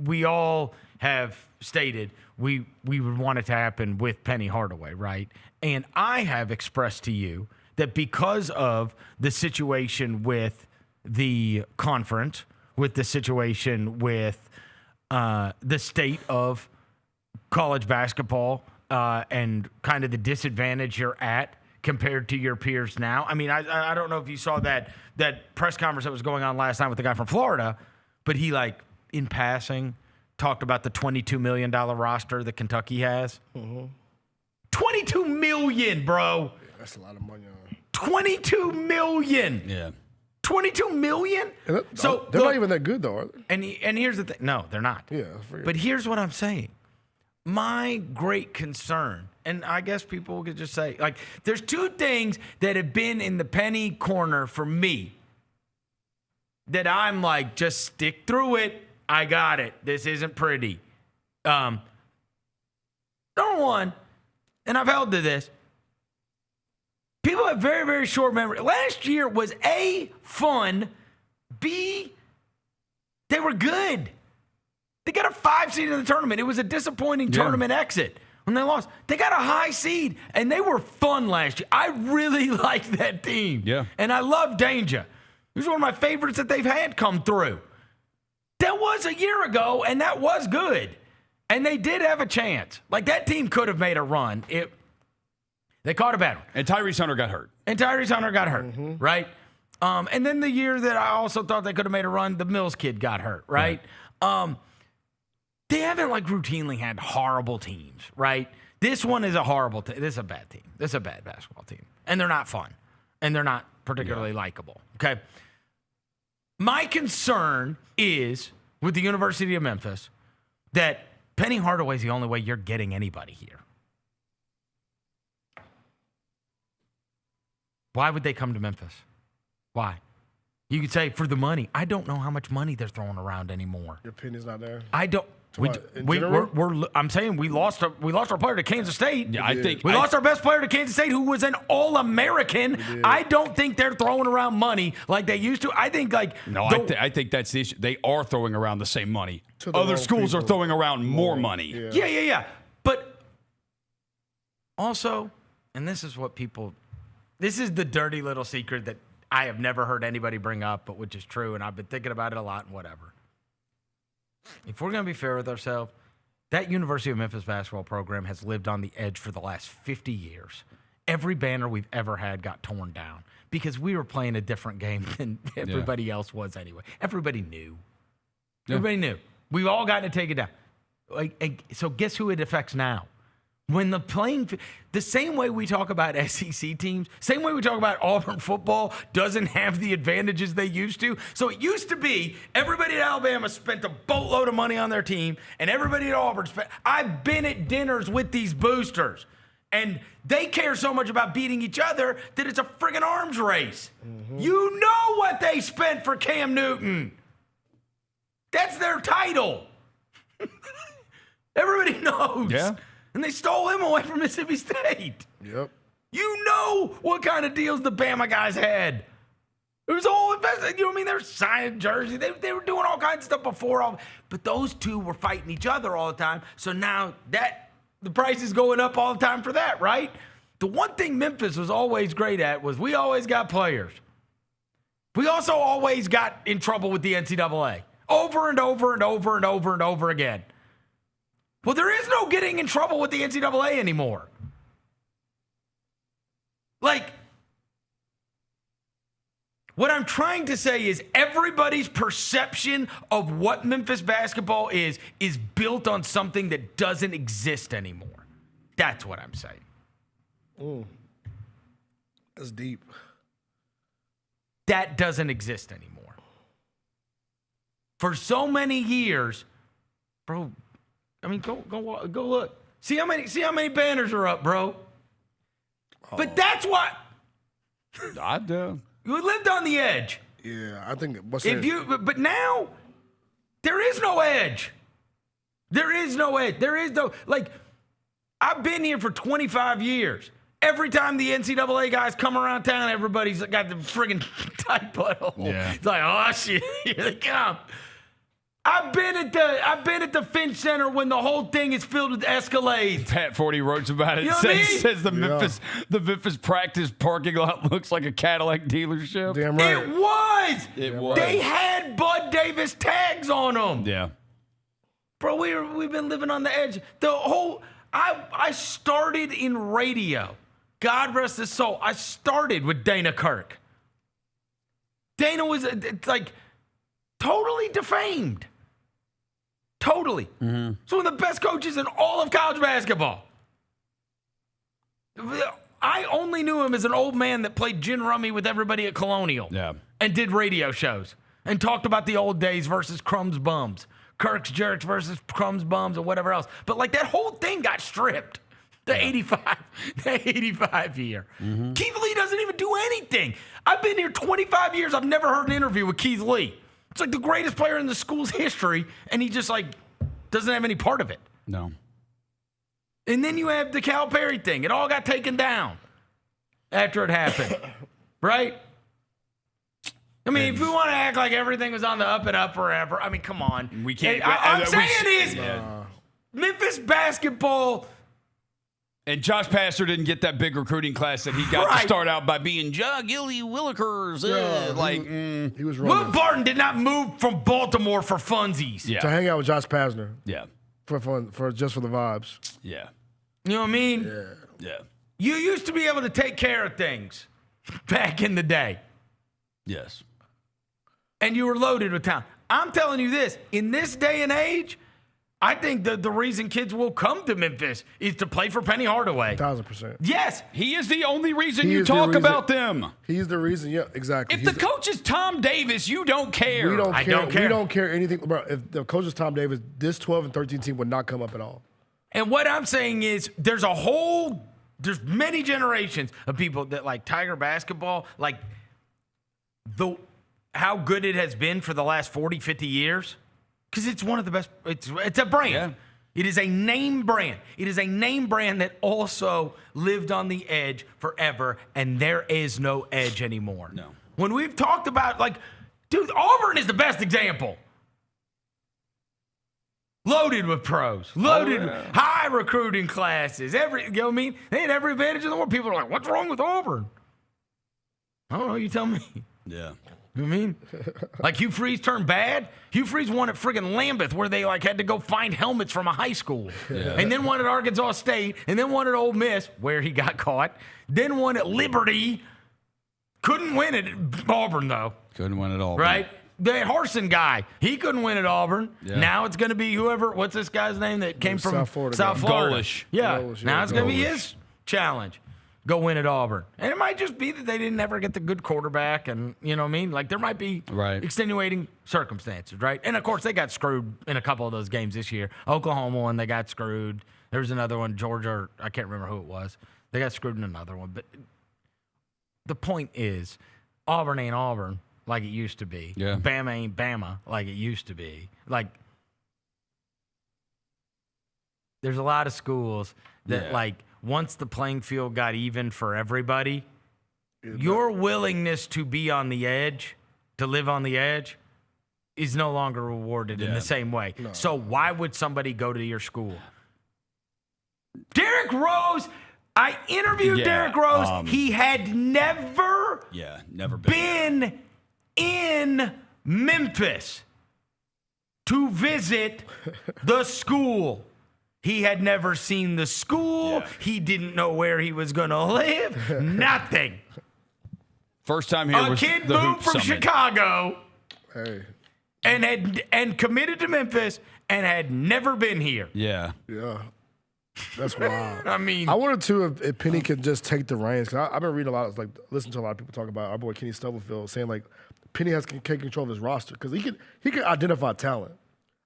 We all have stated we would want it to happen with Penny Hardaway, right? And I have expressed to you that because of the situation with the conference, with the situation with the state of college basketball and kind of the disadvantage you're at compared to your peers now. I mean, I don't know if you saw that press conference that was going on last night with the guy from Florida, but he, like, in passing, talked about the $22 million roster that Kentucky has. Mm-hmm. $22 million, bro. Yeah, that's a lot of money. $22 million. Yeah. $22 million? So they're not even that good, though, are they? And here's the thing. No, they're not. Yeah. But here's what I'm saying. My great concern, and I guess people could just say, like, there's two things that have been in the penny corner for me that I'm like, just stick through it. I got it. This isn't pretty. Number one, and I've held to this, people have very, very short memory. Last year was A, fun, B, they were good. They got a 5 seed in the tournament. It was a disappointing tournament exit when they lost. They got a high seed, and they were fun last year. I really liked that team. Yeah. And I love Danger. He was one of my favorites that they've had come through. That was a year ago, and that was good. And they did have a chance. Like, that team could have made a run. They caught a bad one. And Tyrese Hunter got hurt. Mm-hmm. Right? And then the year that I also thought they could have made a run, the Mills kid got hurt, right? They haven't, like, routinely had horrible teams, right? This one is a horrible team. This is a bad team. This is a bad basketball team. And they're not fun. And they're not particularly likable, okay? My concern is, with the University of Memphis, that Penny Hardaway is the only way you're getting anybody here. Why would they come to Memphis? Why? You could say, for the money. I don't know how much money they're throwing around anymore. Your opinion's not there? I don't. I'm saying we lost our player to Kansas State. Yeah, I think we lost our best player to Kansas State, who was an All-American. I don't think they're throwing around money like they used to. I think I think that's the issue. They are throwing around the same money. Other schools are throwing around more money. Yeah. But also, and this is the dirty little secret that I have never heard anybody bring up, but which is true, and I've been thinking about it a lot and whatever. If we're going to be fair with ourselves, that University of Memphis basketball program has lived on the edge for the last 50 years. Every banner we've ever had got torn down because we were playing a different game than everybody else was anyway. Everybody knew. Yeah. Everybody knew. We've all got to take it down. So guess who it affects now? When the same way we talk about SEC teams, same way we talk about Auburn football doesn't have the advantages they used to. So it used to be everybody at Alabama spent a boatload of money on their team, and everybody at Auburn spent. I've been at dinners with these boosters, and they care so much about beating each other that it's a friggin' arms race. Mm-hmm. You know what they spent for Cam Newton. That's their title. Everybody knows. Yeah. And they stole him away from Mississippi State. Yep. You know what kind of deals the Bama guys had. It was all invested. You know what I mean? They were signing jerseys. They were doing all kinds of stuff before. But those two were fighting each other all the time. So now the price is going up all the time for that, right? The one thing Memphis was always great at was we always got players. We also always got in trouble with the NCAA. Over and over and over and over and over again. Well, there is no getting in trouble with the NCAA anymore. Like, what I'm trying to say is everybody's perception of what Memphis basketball is built on something that doesn't exist anymore. That's what I'm saying. Oh, that's deep. That doesn't exist anymore. For so many years, bro, I mean, go look. See how many banners are up, bro. Oh. But that's what I do. You lived on the edge. Yeah, I think. But now there is no edge. There is no edge. There is no I've been here for 25 years. Every time the NCAA guys come around town, everybody's got the friggin' tight butthole. Yeah. It's like, oh shit, here they come. I've been at the Finch Center when the whole thing is filled with Escalades. Pat Forty wrote about it. You know says the Memphis practice parking lot looks like a Cadillac dealership. Damn right. It was. They had Bud Davis tags on them. Yeah. Bro, we've been living on the edge. I started in radio. God rest his soul. I started with Dana Kirk. Dana was like totally defamed. Totally. Mm-hmm. He's one of the best coaches in all of college basketball. I only knew him as an old man that played gin rummy with everybody at Colonial. Yeah. And did radio shows and talked about the old days versus Crumb's bums. Kirk's jerks versus Crumb's bums or whatever else. But like that whole thing got stripped. The 85 year. Mm-hmm. Keith Lee doesn't even do anything. I've been here 25 years. I've never heard an interview with Keith Lee. It's like the greatest player in the school's history, and he just like doesn't have any part of it. No. And then you have the Calipari thing. It all got taken down after it happened, right? I mean, if we want to act like everything was on the up and up forever, I mean, come on. We can't. I'm saying Memphis basketball. And Josh Pastor didn't get that big recruiting class that he got to start out by being Gilly Willikers. He was wrong. Will Barton did not move from Baltimore for funsies. Yeah. To hang out with Josh Pasner. Yeah. For fun, just for the vibes. Yeah. You know what I mean? Yeah. Yeah. You used to be able to take care of things back in the day. Yes. And you were loaded with talent. I'm telling you this, in this day and age, I think the reason kids will come to Memphis is to play for Penny Hardaway. 1,000%. Yes. He is the only reason you talk about them. He's the reason, yeah, exactly. If the coach is Tom Davis, you don't care. We don't care. Don't care. We don't care anything. Bro, if the coach is Tom Davis, this 12 and 13 team would not come up at all. And what I'm saying is there's many generations of people that like Tiger basketball, like how good it has been for the last 40, 50 years. Because it's one of the best. It's a brand. Yeah. It is a name brand. It is a name brand that also lived on the edge forever, and there is no edge anymore. No. When we've talked about, like, dude, Auburn is the best example. Loaded with pros. Loaded with high recruiting classes. You know what I mean? They had every advantage in the world. People are like, what's wrong with Auburn? I don't know. You tell me. Yeah. You know what I mean? Like Hugh Freeze turned bad. Hugh Freeze won at friggin' Lambeth where they like had to go find helmets from a high school. Yeah. And then won at Arkansas State. And then won at Ole Miss where he got caught. Then won at Liberty. Couldn't win at Auburn though. Couldn't win at Auburn. Right? The Harsin guy, he couldn't win at Auburn. Yeah. Now it's going to be what's this guy's name that came from South Florida? Golish. Yeah. Golish, now it's going to be Golish. his challenge. Go win at Auburn. And it might just be that they didn't ever get the good quarterback, and you know what I mean? Like there might be extenuating circumstances, right? And of course they got screwed in a couple of those games this year. Oklahoma one, they got screwed. There was another one, Georgia, I can't remember who it was. They got screwed in another one. But the point is, Auburn ain't Auburn like it used to be. Yeah. Bama ain't Bama like it used to be. Like there's a lot of schools that like once the playing field got even for everybody, your willingness to be on the edge, to live on the edge, is no longer rewarded in the same way. No. So why would somebody go to your school? Derrick Rose, I interviewed Derrick Rose. He had never been in Memphis to visit the school. He had never seen the school. Yeah. He didn't know where he was going to live. Nothing. First time here was the kid moved from Chicago and committed to Memphis and had never been here. Yeah. Yeah. That's wild. I mean, I wanted to if Penny could just take the reins. Cause I've been reading a lot, listening to a lot of people talk about our boy Kenny Stubblefield saying like Penny has to take control of his roster because he can identify talent.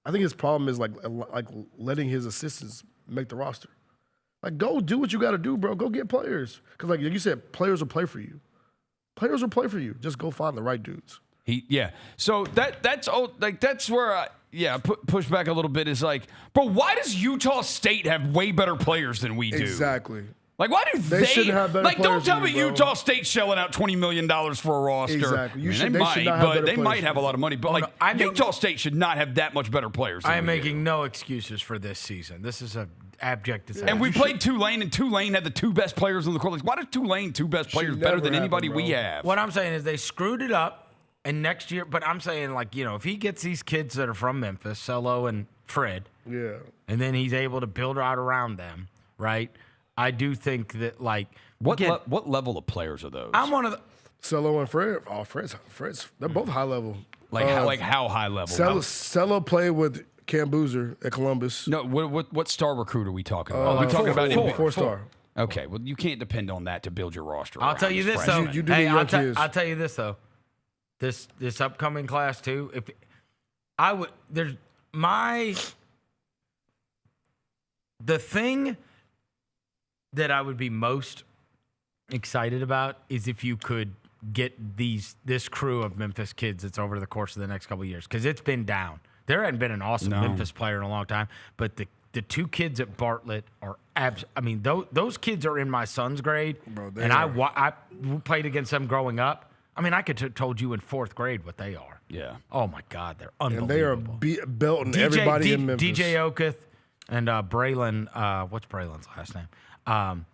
I think his problem is like letting his assistants make the roster. Like, go do what you got to do, bro. Go get players. Because like you said, players will play for you. Players will play for you. Just go find the right dudes. So that's where I push back a little bit. Is like, bro, why does Utah State have way better players than we do? Exactly. Like, why do they shouldn't have better like? players Don't tell than me you, bro. $20 million shelling out $20 million for a roster. Exactly. They might have a lot of money, but Utah State should not have that much better players. Than I am making no excuses for this season. This is a abject disaster. And we played Tulane, and Tulane had the two best players on the court. Like, why does Tulane two best players better than anybody we have? What I'm saying is they screwed it up, and next year. But I'm saying if he gets these kids that are from Memphis, Cello and Fred. Yeah. And then he's able to build out around them, right? I do think that, like, what level of players are those? I'm one of the Cello and Fred. Oh, Fred's. They're both high level. How high level? Cello played with Cam Boozer at Columbus. No, what star recruit are we talking about? Are we talking about four-star. Okay, well, you can't depend on that to build your roster. I'll tell you this though. You do need young kids. I'll tell you this though. This upcoming class too. If I would, the thing that I would be most excited about is if you could get this crew of Memphis kids that's over the course of the next couple of years, because it's been down. There hadn't been an awesome Memphis player in a long time, but the two kids at Bartlett are I mean, those kids are in my son's grade, Bro, and I played against them growing up. I mean, I could have told you in fourth grade what they are. Yeah. Oh my God, they're unbelievable. And they are belting everybody in Memphis. DJ Oketh and Braylon. What's Braylon's last name?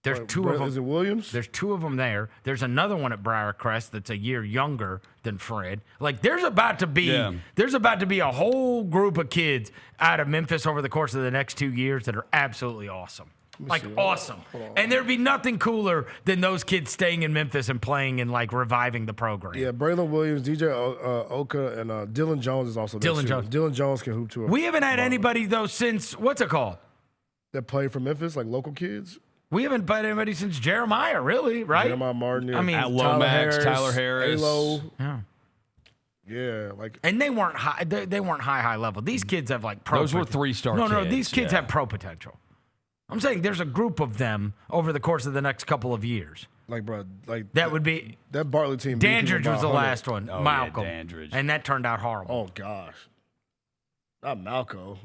There's two of them. Is it Williams? There's two of them there. There's another one at Briarcrest that's a year younger than Fred. Like, there's about to be a whole group of kids out of Memphis over the course of the next 2 years that are absolutely awesome. Like, awesome. And there'd be nothing cooler than those kids staying in Memphis and playing and, like, reviving the program. Yeah, Braylon Williams, DJ Oka, and Dylan Jones is also there. Dylan Jones can hoop too. We haven't had anybody, though, since, what's it called? That played for Memphis, like local kids. We haven't played anybody since Jeremiah, really, right? Jeremiah Martin. Yeah. I mean, Tyler Harris. Alo. Yeah. Yeah, like, and they weren't high. They weren't high level. These kids have like pro. Those were 3-star. No, these kids have pro potential. I'm saying there's a group of them over the course of the next couple of years. Like, bro, like that would be that Bartlett team. Dandridge was the last one. Oh, Malcolm, yeah, Dandridge, and that turned out horrible. Oh gosh, not Malco.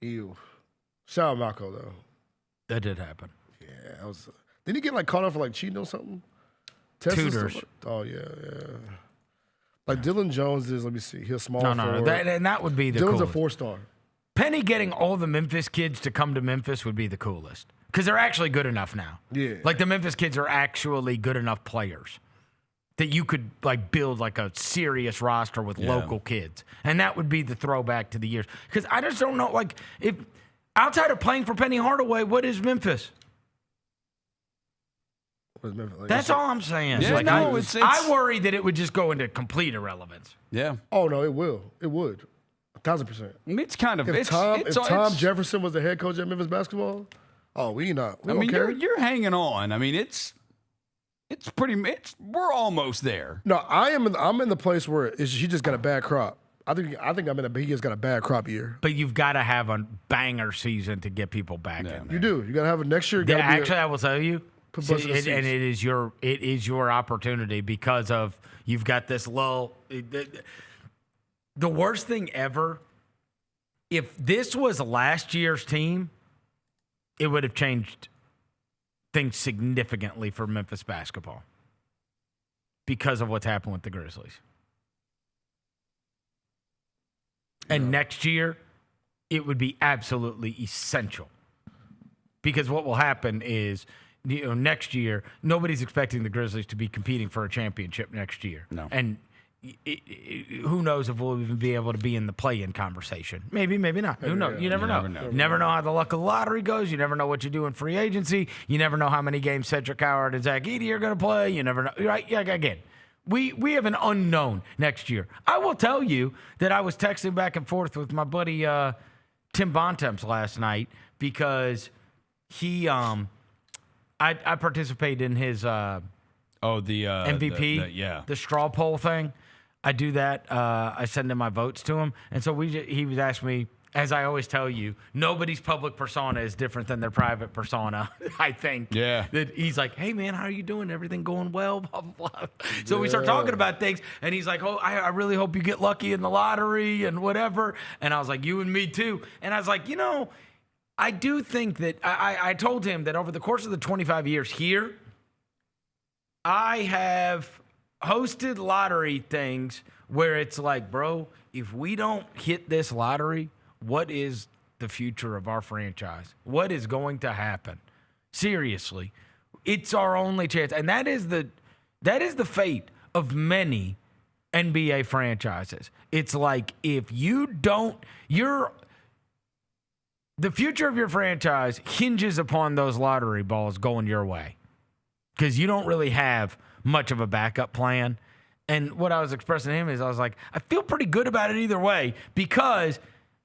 Ew. Shout out Malco though. That did happen. Yeah, that was. Didn't he get like caught up for like cheating or something? Tutors. Oh yeah. Like Dylan Jones is. Let me see. He's small. No. That would be the. Dylan's coolest. a 4-star. Penny getting all the Memphis kids to come to Memphis would be the coolest because they're actually good enough now. Yeah. Like the Memphis kids are actually good enough players that you could like build like a serious roster with local kids, and that would be the throwback to the years. Because I just don't know, like if outside of playing for Penny Hardaway, what is Memphis? Like, that's all I'm saying. Yeah, like, no, I worry that it would just go into complete irrelevance. Yeah. Oh no, it will. It would. 1,000%. It's kind of. If Tom Jefferson was the head coach at Memphis basketball, we not. We don't care. You're hanging on. I mean, it's pretty. We're almost there. No, I'm in the place where he just got a bad crop. I think he just got a bad crop year. But you've got to have a banger season to get people back in there. You do. You got to have a next year. Yeah, actually, I will tell you. It is your opportunity because of you've got this lull. The worst thing ever, if this was last year's team, it would have changed things significantly for Memphis basketball because of what's happened with the Grizzlies. And next year, it would be absolutely essential because what will happen is, next year, nobody's expecting the Grizzlies to be competing for a championship next year. No. And who knows if we'll even be able to be in the play-in conversation. Maybe not. Who knows? You never know. You never know how the luck of the lottery goes. You never know what you do in free agency. You never know how many games Cedric Howard and Zach Edey are going to play. You never know. Right? Yeah, again, we have an unknown next year. I will tell you that I was texting back and forth with my buddy Tim Bontemps last night because he I participated in his MVP, the straw poll thing. I do that. I send in my votes to him, and so he was asking me, as I always tell you, nobody's public persona is different than their private persona. I think. Yeah. That he's like, hey man, how are you doing? Everything going well? Blah blah blah. So we start talking about things, and he's like, oh, I really hope you get lucky in the lottery and whatever. And I was like, you and me too. And I was like, I do think that I told him that over the course of the 25 years here, I have hosted lottery things where it's like, bro, if we don't hit this lottery, what is the future of our franchise? What is going to happen? Seriously, it's our only chance. And that is the fate of many NBA franchises. It's like if you don't, the future of your franchise hinges upon those lottery balls going your way because you don't really have much of a backup plan. And what I was expressing to him is I was like, I feel pretty good about it either way because,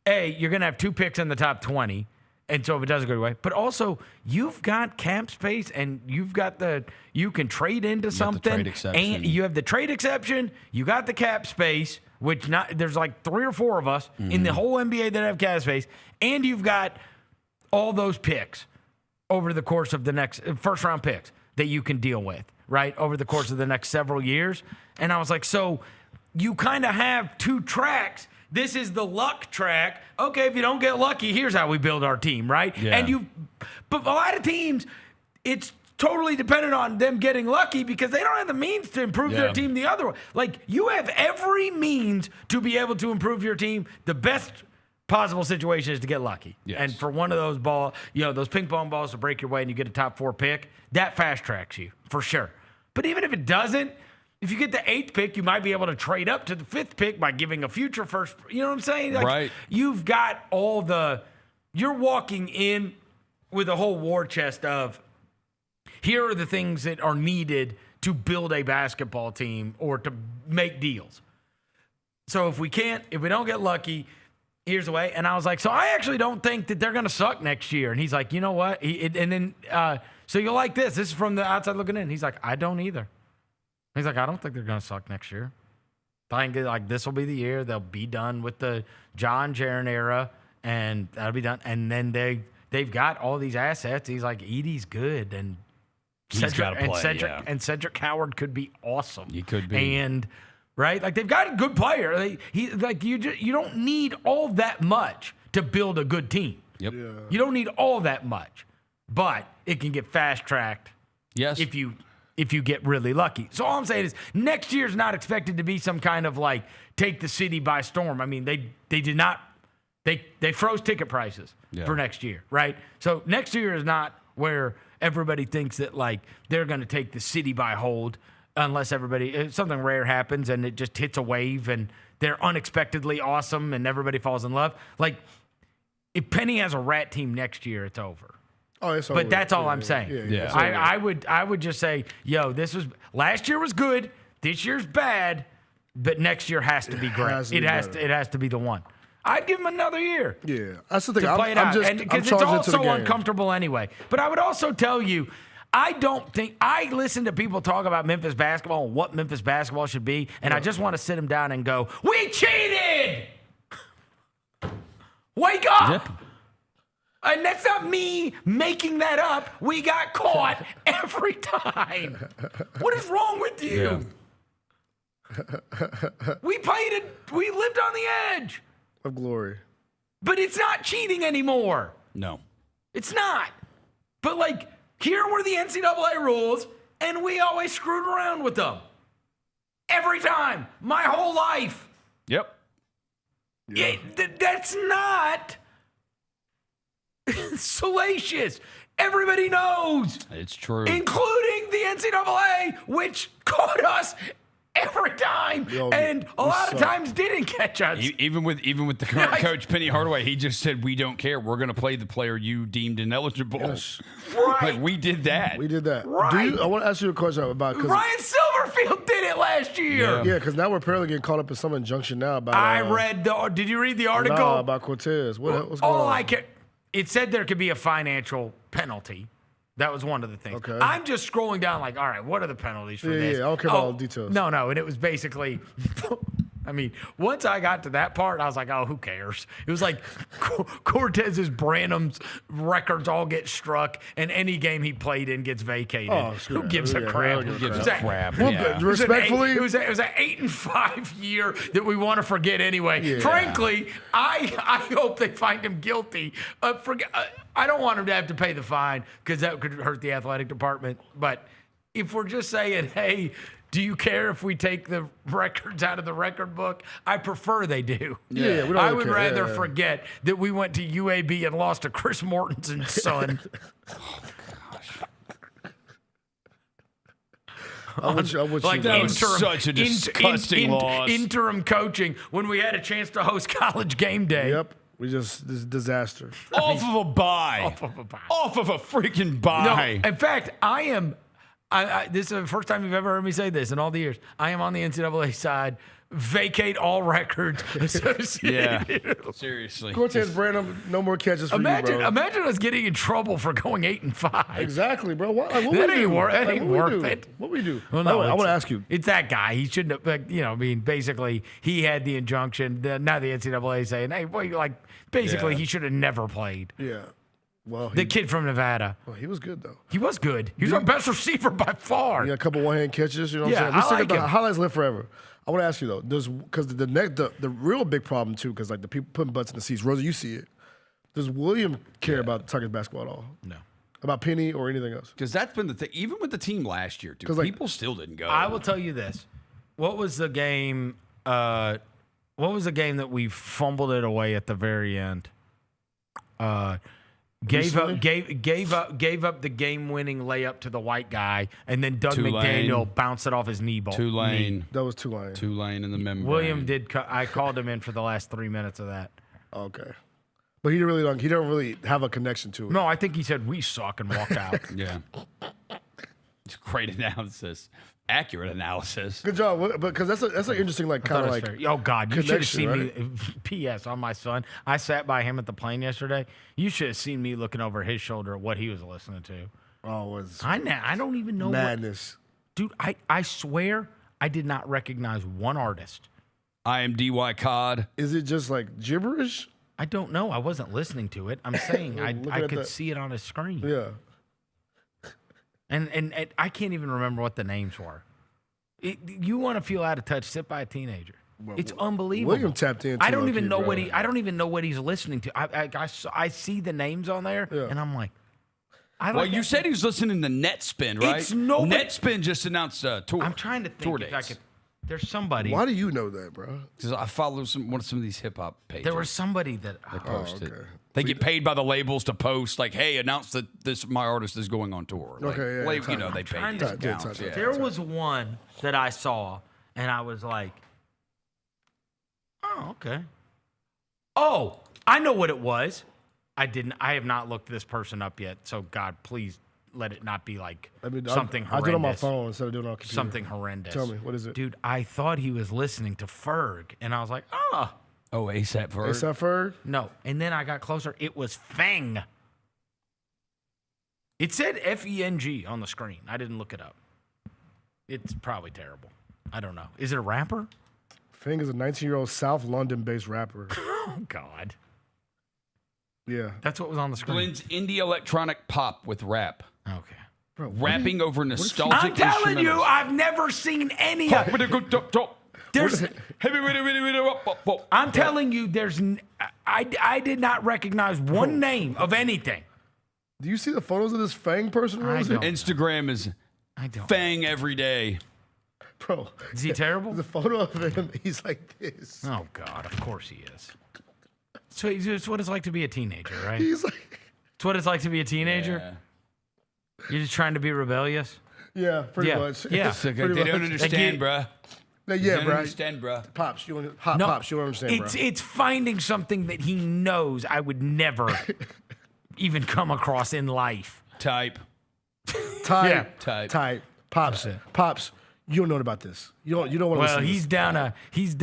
A, you're going to have 2 picks in the top 20. And so if it doesn't go your way, but also you've got cap space and you've got you can trade into something. And you have the trade exception. You got the cap space, which there's like 3 or 4 of us in the whole NBA that have cap space. And you've got all those picks over the course of the next first round picks that you can deal with, right? Over the course of the next several years. And I was like, so you kind of have 2 tracks. This is the luck track. Okay, if you don't get lucky, here's how we build our team, right? Yeah. And but a lot of teams, it's totally dependent on them getting lucky because they don't have the means to improve their team the other way. Like, you have every means to be able to improve your team. The best possible situation is to get lucky. Yes. And for one of those those ping pong balls to break your way and you get a top 4 pick, that fast tracks you for sure. But even if it doesn't, if you get the 8th pick, you might be able to trade up to the 5th pick by giving a future first. You know what I'm saying? Like, right. You've got you're walking in with a whole war chest of, here are the things that are needed to build a basketball team or to make deals. So if we don't get lucky, here's the way. And I was like, so I actually don't think that they're going to suck next year. And he's like, you know what? So you'll like this. This is from the outside looking in. He's like, I don't either. He's like, I don't think they're going to suck next year. I think like this will be the year they'll be done with the John Jaren era, and that'll be done. And then they've got all these assets. He's like, Edey's good, and Cedric Howard could be awesome. He could be. And right, like they've got a good player. You don't need all that much to build a good team. Yep. Yeah. You don't need all that much, but it can get fast tracked. Yes. If you get really lucky. So all I'm saying is next year's not expected to be some kind of like take the city by storm. I mean, they did not, they froze ticket prices for next year, right? So next year is not where everybody thinks that like they're going to take the city by hold unless something rare happens and it just hits a wave and they're unexpectedly awesome and everybody falls in love. Like if Penny has a rat team next year, it's over. Oh, it's but that's all I'm saying. Yeah. I would just say, last year was good, this year's bad, but next year has to be great. It has to be the one. I'd give him another year. Yeah, that's the thing. To play it out, because it's all so uncomfortable anyway. But I would also tell you, I listen to people talk about Memphis basketball and what Memphis basketball should be, and I just want to sit them down and go, "We cheated! Wake up!" Yeah. And that's not me making that up. We got caught every time. What is wrong with you? Yeah. We lived on the edge of glory. But it's not cheating anymore. No. It's not. But like, here were the NCAA rules, and we always screwed around with them. Every time. My whole life. Yep. Yeah. That's not salacious. Everybody knows. It's true. Including the NCAA, which caught us every time, and a lot of times didn't catch us. Even with the current coach, Penny Hardaway, he just said, we don't care. We're going to play the player you deemed ineligible. Yes. Right. Like, we did that. Right. I want to ask you a question about... Ryan Silverfield did it last year. Yeah, because now we're apparently getting caught up in some injunction now about... Did you read the article? No, about Cortez. What's going on? It said there could be a financial penalty. That was one of the things. Okay. I'm just scrolling down like, all right, what are the penalties for this? Yeah, I don't care about all the details. No, and it was basically, I mean, once I got to that part, I was like, oh, who cares? It was like Cortez's Branham's records all get struck, and any game he played in gets vacated. Oh, who gives a crap? Who gives a crap? Respectfully, it was an 8-5 year that we want to forget anyway. Yeah. Frankly, I hope they find him guilty. I don't want him to have to pay the fine because that could hurt the athletic department. But if we're just saying, hey, do you care if we take the records out of the record book? I prefer they do. Yeah, we don't I would care. rather forget that we went to UAB and lost to Chris Mortensen's son. I wish like that was such a disgusting loss. Interim coaching when we had a chance to host College Game Day. Yep. This disaster. Off of a bye. Off of a freaking bye. No, in fact, I am. This is the first time you've ever heard me say this in all the years. I am on the NCAA side. Vacate all records associated. Yeah, seriously. Cortez Branham, no more catches for you, bro. Imagine us getting in trouble for going 8-5. Exactly, bro. What that ain't worth it. What we do? Well, no, I want to ask you. It's that guy. He shouldn't have. Basically, he had the injunction. Now the NCAA is saying, hey, boy, basically, he should have never played. Yeah. Well, the kid from Nevada. Well, he was good though. He was good. He was our best receiver by far. Yeah, a couple one-hand catches. You know what I'm saying? The highlights live forever. I want to ask you though, because the real big problem too, because the people putting butts in the seats. Rosa, you see it. Does William care about Tucker's basketball at all? No. About Penny or anything else? Because that's been the thing. Even with the team last year, dude, people still didn't go. I will tell you this. What was the game? What was the game that we fumbled it away at the very end? Gave up the game-winning layup to the white guy, and then Doug McDaniel bounced it off his knee ball. Tulane. That was Tulane. Tulane in the membrane. William did. I called him in for the last 3 minutes of that. Okay, but he don't really have a connection to it. No, I think he said we suck and walked out. Yeah, it's great analysis. Accurate analysis. Good job, because that's an interesting kind of fair. Oh God, you should have seen right? me. P.S. on my son. I sat by him at the plane yesterday. You should have seen me looking over his shoulder at what he was listening to. Oh, it was I don't even know madness, dude. I swear I did not recognize one artist. I am DY Cod. Is it just like gibberish? I don't know. I wasn't listening to it. I'm saying I could see it on his screen. Yeah. And I can't even remember what the names were. You want to feel out of touch? Sit by a teenager. It's unbelievable. William tapped in. I don't even know what I don't even know what he's listening to. I see the names on there, and I'm like, you said he was listening to Netspin, right? It's nobody. Netspin just announced a tour. I'm trying to think if I could. There's somebody. Why do you know that, bro? Because I follow some of these hip hop pages. There was somebody that they posted. Okay. They get paid by the labels to post like, "Hey, announce that my artist is going on tour." Like, okay, yeah. They pay. There was one that I saw, and I was like, "Oh, okay." Oh, I know what it was. I have not looked this person up yet. So God, please let it not be like something horrendous. I did it on my phone instead of doing it on computer. Something horrendous. Tell me, what is it? Dude, I thought he was listening to Ferg, and I was like, oh. Oh, ASAP Ferg? ASAP Ferg? No. And then I got closer. It was Feng. It said F-E-N-G on the screen. I didn't look it up. It's probably terrible. I don't know. Is it a rapper? Feng is a 19-year-old South London-based rapper. Oh, God. Yeah. That's what was on the screen. Blends indie electronic pop with rap. Okay. Bro, rapping over nostalgic I'm telling you, I've never seen any of I'm telling you, I did not recognize one name of anything. Do you see the photos of this Fang person? Instagram is Fang every day. Bro. Is he terrible? The photo of him, he's like this. Oh, God, of course he is. So it's what it's like to be a teenager, right? He's like... It's what it's like to be a teenager? Yeah. You're just trying to be rebellious? Yeah, pretty much. Yeah. They don't understand, bruh. Yeah, bro. Understand, bro. Pops, you don't understand, bro. It's finding something that he knows I would never even come across in life. Type. Pops, you don't know about this. You don't want to listen to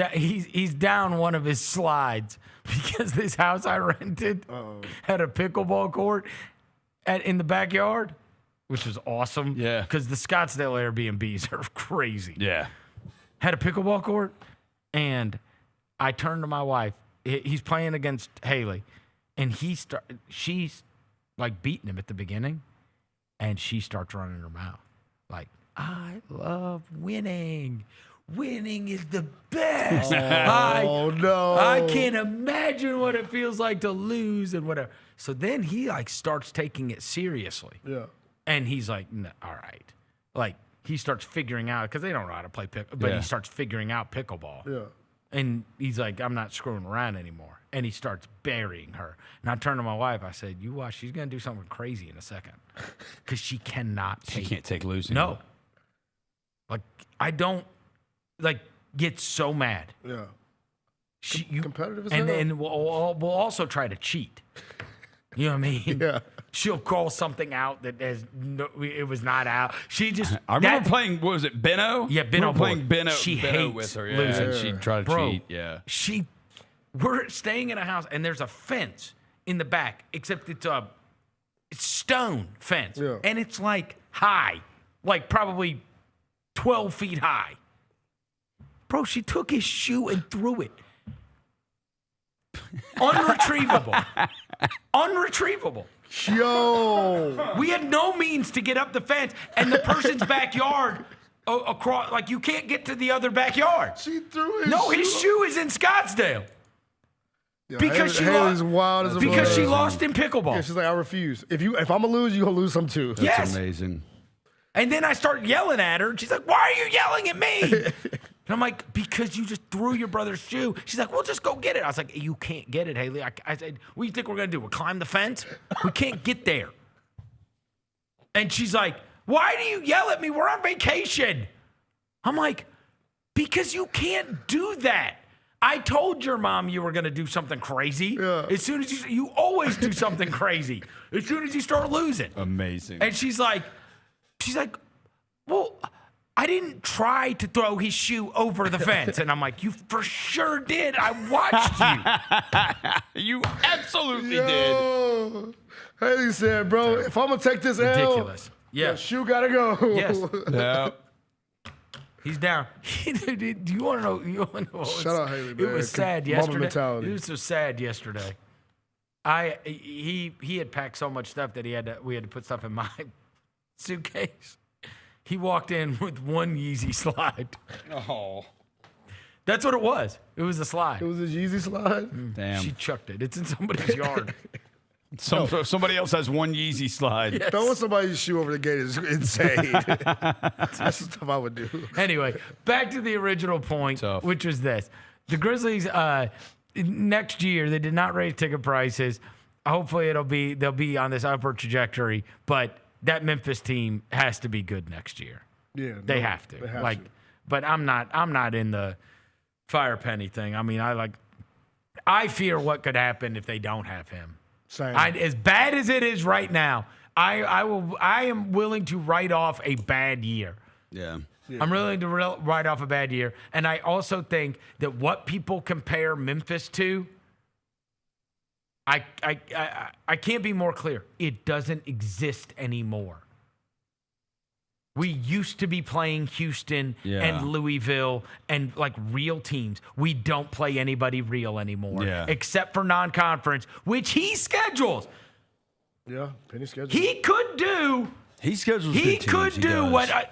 this. He's down one of his slides because this house I rented had a pickleball court in the backyard, which was awesome. Yeah. Because the Scottsdale Airbnbs are crazy. Yeah. Had a pickleball court, and I turned to my wife. He's playing against Haley, and she's like beating him at the beginning, and she starts running her mouth like, I love winning. Winning is the best. No. I can't imagine what it feels like to lose and whatever. So then he like starts taking it seriously. Yeah. And he's like, no, all right. Like he starts figuring out, because they don't know how to play but he starts figuring out pickleball. Yeah. And he's like, I'm not screwing around anymore. And he starts burying her. And I turned to my wife. I said, you watch, she's going to do something crazy in a second. Because she cannot take. She can't take losing. No. Like, I don't, like, get so mad. Yeah. competitive as and hell. then we'll also try to cheat. You know what I mean? Yeah. She'll call something out that it was not out. She just. I remember playing. What was it? Benno. Yeah, Benno. Playing Benno. She Benno hates with her. losing. And she'd try to cheat. Yeah. We're staying in a house and there's a fence in the back, except it's stone fence, and it's like high, like probably 12 feet high. Bro, she took his shoe and threw it. Unretrievable. Unretrievable. Yo. We had no means to get up the fence, and the person's backyard across, like you can't get to the other backyard. She threw his No, shoe. his shoe is in Scottsdale. Yeah, Because Haley's wild as a because she bird. lost in pickleball. Yeah, she's like, I refuse. If I'm gonna lose, you gonna lose some too. Yes. Amazing. And then I start yelling at her, and she's like, "Why are you yelling at me?" And I'm like, "Because you just threw your brother's shoe." She's like, "Well, just go get it." I was like, "You can't get it, Haley." I said, "What do you think we're gonna do? We'll climb the fence? We can't get there." And she's like, "Why do you yell at me? We're on vacation." I'm like, "Because you can't do that. I told your mom you were going to do something crazy. Yeah. As soon as you always do something crazy. As soon as you start losing." Amazing. And she's like, "Well, I didn't try to throw his shoe over the fence." And I'm like, "You for sure did. I watched you." You absolutely did. Yo. Haley said, bro, if I'm gonna take this Ridiculous. L, Yeah. the shoe gotta go. Yes. Yeah. He's down. Do you want to know? Shout out Haley, It man. was sad Mama yesterday. mentality. It was so sad yesterday. He had packed so much stuff that we had to put stuff in my suitcase. He walked in with one Yeezy slide. Oh. That's what it was. It was a slide. It was a Yeezy slide. Damn. She chucked it. It's in somebody's yard. Somebody else has one Yeezy slide. Yes. Throwing somebody's shoe over the gate is insane. That's the stuff I would do. Anyway, back to the original point, Tough. which was this. The Grizzlies, next year, they did not raise ticket prices. Hopefully they'll be on this upward trajectory, but that Memphis team has to be good next year. Yeah. They have to. They have to. But I'm not in the fire penny thing. I mean, I fear what could happen if they don't have him. Same. As bad as it is right now, I am willing to write off a bad year. Yeah. I'm willing to write off a bad year. And I also think that what people compare Memphis to, I can't be more clear. It doesn't exist anymore. We used to be playing Houston and Louisville and like real teams. We don't play anybody real anymore, except for non-conference, which he schedules. Yeah, Penny schedules. He could do. He schedules. He good could teams. do does. what,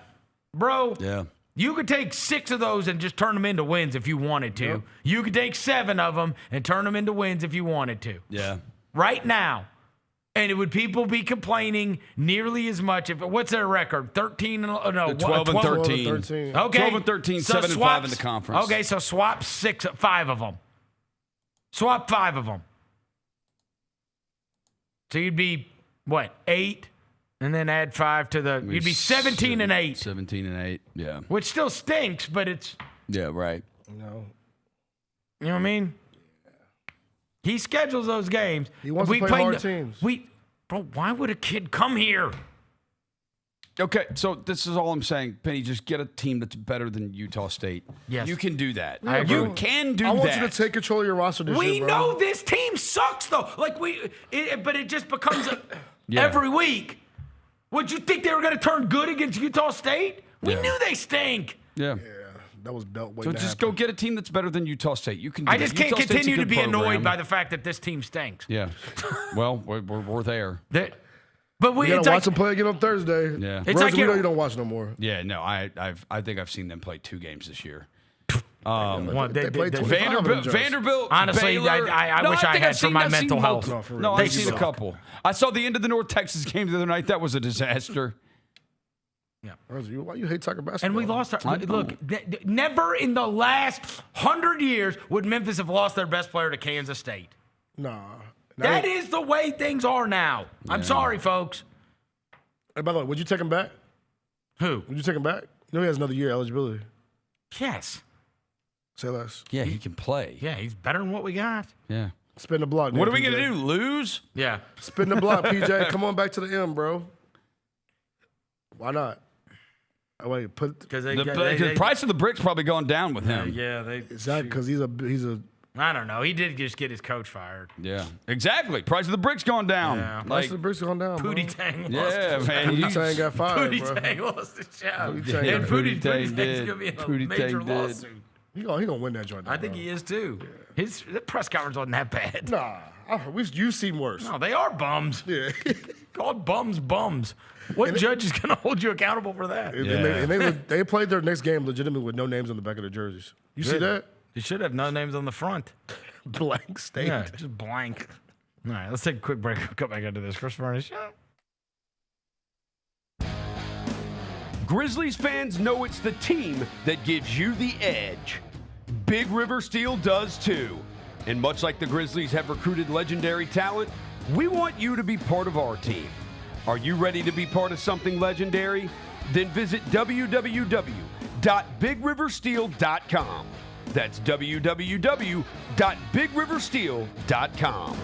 bro. Yeah. You could take 6 of those and just turn them into wins if you wanted to. Yep. You could take 7 of them and turn them into wins if you wanted to. Yeah. Right now. And would people be complaining nearly as much? What's their record? 13 and no, 12 and 13. Okay. 12 and 13, 7 and 5 in the conference. Okay, so swap 5 of them. Swap 5 of them. So you'd be what, 8, and then add 5 to the. You'd be 17 and 8. 17 and 8. Yeah. Which still stinks, but it's. Yeah. Right. No. You know what I mean? He schedules those games. He wants to play hard teams. Bro, why would a kid come here? Okay, so this is all I'm saying. Penny, just get a team that's better than Utah State. Yes. You can do that. I agree. You can do that. I want you to take control of your roster this We year, bro. know this team sucks, though. Like but it just becomes every week. Would you think they were going to turn good against Utah State? We knew they stink. Yeah. That was belt So just go get a team that's better than Utah State. You can. Do I just that. can't Utah State's a continue to good be program. annoyed by the fact that this team stinks. Yeah. Well, we're there. But You gotta watch them play again on Thursday. Yeah. It's like you don't watch no more. Yeah. No, I think I've seen them play 2 games this year. They played 25 Vanderbilt. Honestly, Baylor. I wish I had for my mental health. No, for real. No, They I've seen a suck. couple. I saw the end of the North Texas game the other night. That was a disaster. Why you hate Tucker basketball? And we lost our I look. Never in the last 100 years would Memphis have lost their best player to Kansas State. Nah. That is the way things are now. I'm sorry, folks. Hey, by the way, would you take him back? Who? Would you take him back? You know he has another year eligibility. Yes. Say less. Yeah, he can play. Yeah, he's better than what we got. Yeah. Spin the block. What are we PJ. going to do, lose? Yeah. Spin the block, PJ. Come on back to the M, bro. Why not? Oh, wait, Because the price of the bricks probably going down with him. Yeah, exactly, because he's a. I don't know. He did just get his coach fired. Yeah, exactly. Price of the bricks going down. Yeah. Price of the bricks going down. Pootie Tang lost. Yeah, man. Pootie Tang got fired, Pootie bro. Tang lost his job. Pootie Pootie Tang Tang's did. going to be in a Pootie major Tang did. lawsuit. He gonna win that joint. I think he is too. The press conference wasn't that bad. Nah, you've seen worse. No, they are bums. Yeah. Called bums. What judge is going to hold you accountable for that? They played their next game legitimately with no names on the back of their jerseys. You see that? You should have no names on the front. Blank state. Yeah, just blank. All right, let's take a quick break. We'll come back into this. Chris Vernon Show. Grizzlies fans know it's the team that gives you the edge. Big River Steel does too. And much like the Grizzlies have recruited legendary talent, we want you to be part of our team. Are you ready to be part of something legendary? Then visit www.bigriversteel.com. That's www.bigriversteel.com.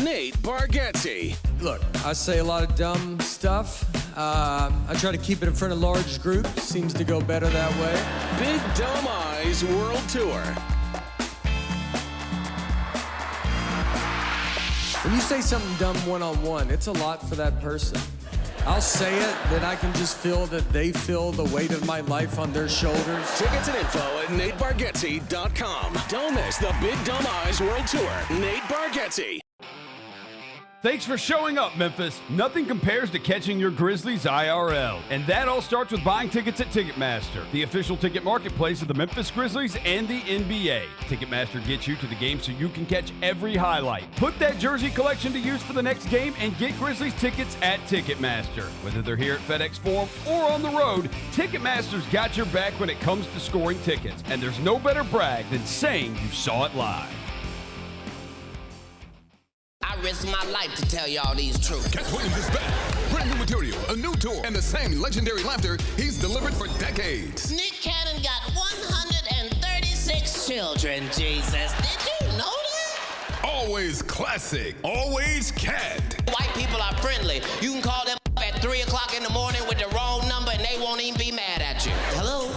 Nate Bargatze. Look, I say a lot of dumb stuff. I try to keep it in front of large groups. Seems to go better that way. Big Dumb Eyes World Tour. When you say something dumb one-on-one, it's a lot for that person. I'll say it, then I can just feel that they feel the weight of my life on their shoulders. Tickets and info at NateBargatze.com. Don't miss the Big Dumb Eyes World Tour. Nate Bargatze. Thanks for showing up, Memphis. Nothing compares to catching your Grizzlies IRL. And that all starts with buying tickets at Ticketmaster, the official ticket marketplace of the Memphis Grizzlies and the NBA. Ticketmaster gets you to the game so you can catch every highlight. Put that jersey collection to use for the next game and get Grizzlies tickets at Ticketmaster. Whether they're here at FedEx Forum or on the road, Ticketmaster's got your back when it comes to scoring tickets. And there's no better brag than saying you saw it live. I risk my life to tell y'all these truths. Cat Williams is back. Brand new material, a new tour, and the same legendary laughter he's delivered for decades. Nick Cannon got 136 children, Jesus. Did you know that? Always classic, always Cat. White people are friendly. You can call them at 3 o'clock in the morning with the wrong number and they won't even be mad at you. Hello?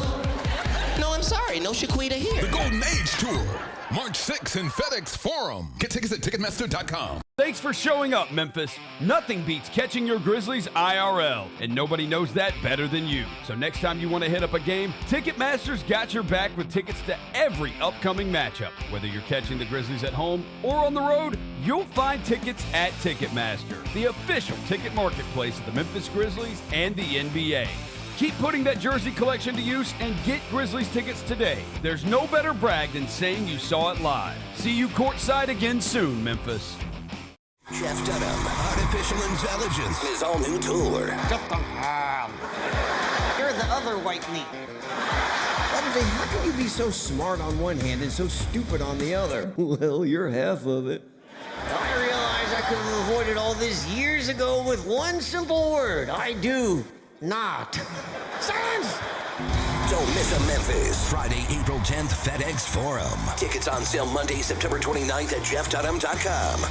No, I'm sorry. No Shaquita here. The Golden Age Tour. March 6th in FedEx Forum. Get tickets at Ticketmaster.com. Thanks for showing up, Memphis. Nothing beats catching your Grizzlies IRL, and nobody knows that better than you. So next time you want to hit up a game, Ticketmaster's got your back with tickets to every upcoming matchup. Whether you're catching the Grizzlies at home or on the road, you'll find tickets at Ticketmaster, the official ticket marketplace of the Memphis Grizzlies and the NBA. Keep putting that jersey collection to use and get Grizzlies tickets today. There's no better brag than saying you saw it live. See you courtside again soon, Memphis. Jeff Dunham, Artificial Intelligence, his all-new tour. You're the other white meat. How can you be so smart on one hand and so stupid on the other? Well, you're half of it. I realize I could have avoided all this years ago with one simple word. I do not. Silence! Don't miss a Memphis. Friday, April 10th, FedEx Forum. Tickets on sale Monday, September 29th at JeffDunham.com.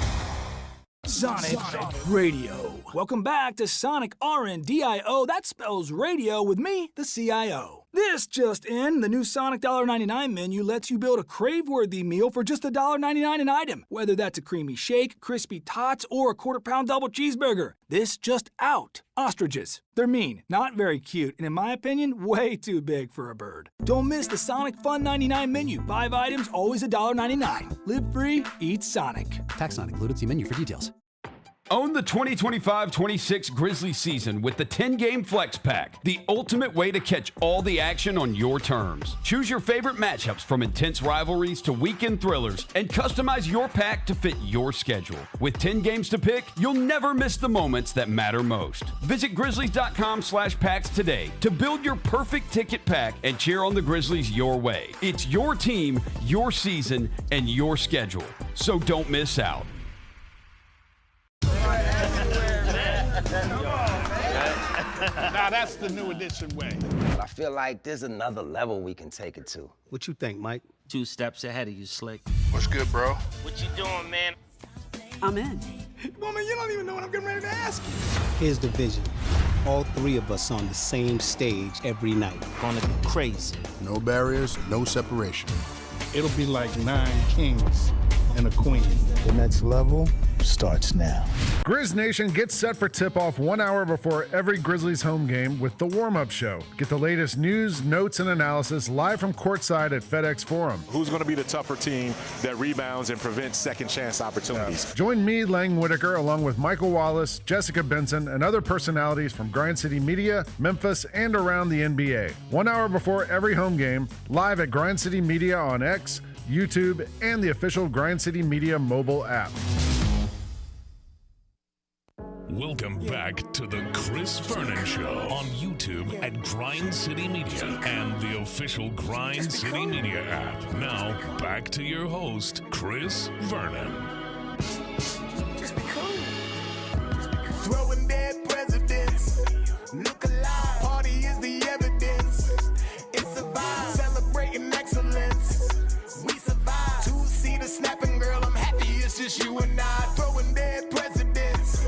Sonic Radio. Welcome back to Sonic RNDIO. That spells radio with me, the CIO. This just in, the new Sonic $1.99 menu lets you build a crave-worthy meal for just $1.99 an item. Whether that's a creamy shake, crispy tots, or a quarter-pound double cheeseburger. This just out. Ostriches. They're mean, not very cute, and in my opinion, way too big for a bird. Don't miss the Sonic Fun 99 menu. 5 items, always $1.99. Live free, eat Sonic. Tax not included. See menu for details. Own the 2025-26 Grizzlies season with the 10-game Flex Pack, the ultimate way to catch all the action on your terms. Choose your favorite matchups from intense rivalries to weekend thrillers and customize your pack to fit your schedule. With 10 games to pick, you'll never miss the moments that matter most. Visit Grizzlies.com/packs today to build your perfect ticket pack and cheer on the Grizzlies your way. It's your team, your season, and your schedule. So don't miss out. Now that's the new edition way. I feel like there's another level we can take it to. What you think, Mike? 2 steps ahead of you, Slick. What's good, bro? What you doing, man? I'm in. Woman, you don't even know what I'm getting ready to ask you. Here's the vision. All 3 of us on the same stage every night. Gonna be crazy. No barriers, no separation. It'll be like 9 kings and a queen. The next level starts now. Grizz Nation gets set for tip-off 1 hour before every Grizzlies home game with the warm-up show. Get the latest news, notes, and analysis live from courtside at FedEx Forum. Who's going to be the tougher team that rebounds and prevents second-chance opportunities? Join me, Lang Whitaker, along with Michael Wallace, Jessica Benson, and other personalities from Grind City Media, Memphis, and around the NBA. 1 hour before every home game, live at Grind City Media on X, YouTube, and the official Grind City Media mobile app. Welcome back to the Chris Vernon Show on YouTube at Grind City Media and the official Grind City Media app. Now, back to your host, Chris Vernon. Just be cool. Throwing dead presidents. Look alive. Party is the evidence. It's a vibe. Celebrating excellence. We survive. 2-seater snapping, girl. I'm happy it's just you and I. Throwing dead presidents.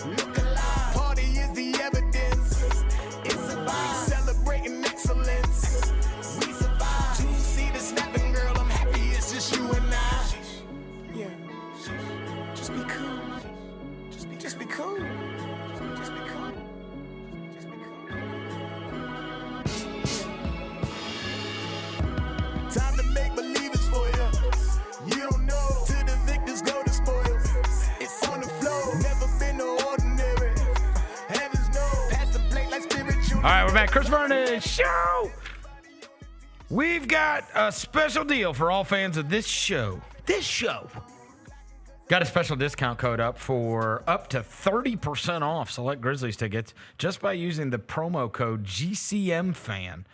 Look alive. Party is the evidence. It's a vibe. Celebrating excellence. We survive. 2-seater snapping, girl. I'm happy it's just you and I. Yeah. Just be cool. Just be cool. Just be cool. Just be cool. Time to make believers for you. You don't know till the victors go to spoil. It's on the floor. Never been no ordinary. Heavens know. Pass the plate like spiritual. All right, we're back. Chris Vernon Show. We've got a special deal for all fans of this show. Got a special discount code up for up to 30% off select Grizzlies tickets just by using the promo code GCMFAN.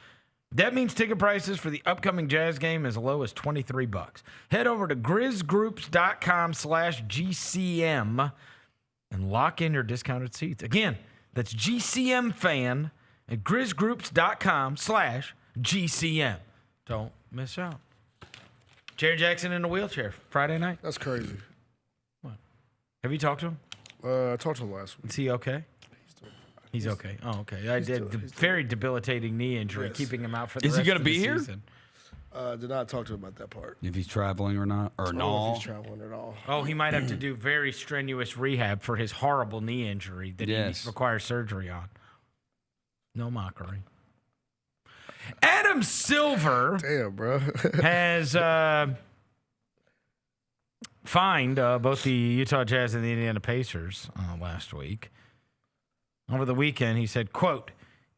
That means ticket prices for the upcoming Jazz game as low as $23. Head over to grizzgroups.com/GCM and lock in your discounted seats. Again, that's GCMFAN at grizzgroups.com/GCM. Don't miss out. Jerry Jackson in a wheelchair Friday night. That's crazy. Have you talked to him? I talked to him last week. Is he okay? He's okay. Oh, okay. I did. Very debilitating knee injury, keeping him out for the rest of the season. Is he going to be here? Did not talk to him about that part. If he's traveling or not, or I don't know if he's traveling at all. Oh, he might have to do very strenuous rehab for his horrible knee injury that he requires surgery on. No mockery. Adam Silver has fined both the Utah Jazz and the Indiana Pacers last week. Over the weekend, he said, quote,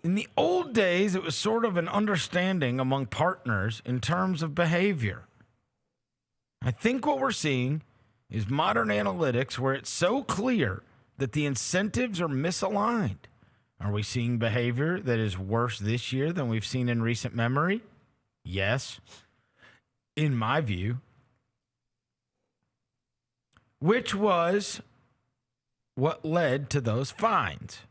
"In the old days, it was sort of an understanding among partners in terms of behavior. I think what we're seeing is modern analytics where it's so clear that the incentives are misaligned. Are we seeing behavior that is worse this year than we've seen in recent memory? Yes, in my view." Which was what led to those fines.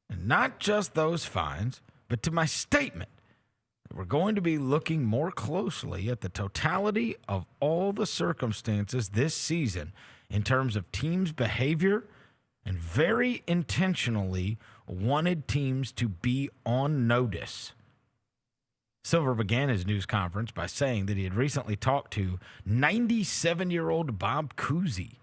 And not just those fines, but to my statement that we're going to be looking more closely at the totality of all the circumstances this season in terms of teams' behavior and very intentionally wanted teams to be on notice. Silver began his news conference by saying that he had recently talked to 97-year-old Bob Cousy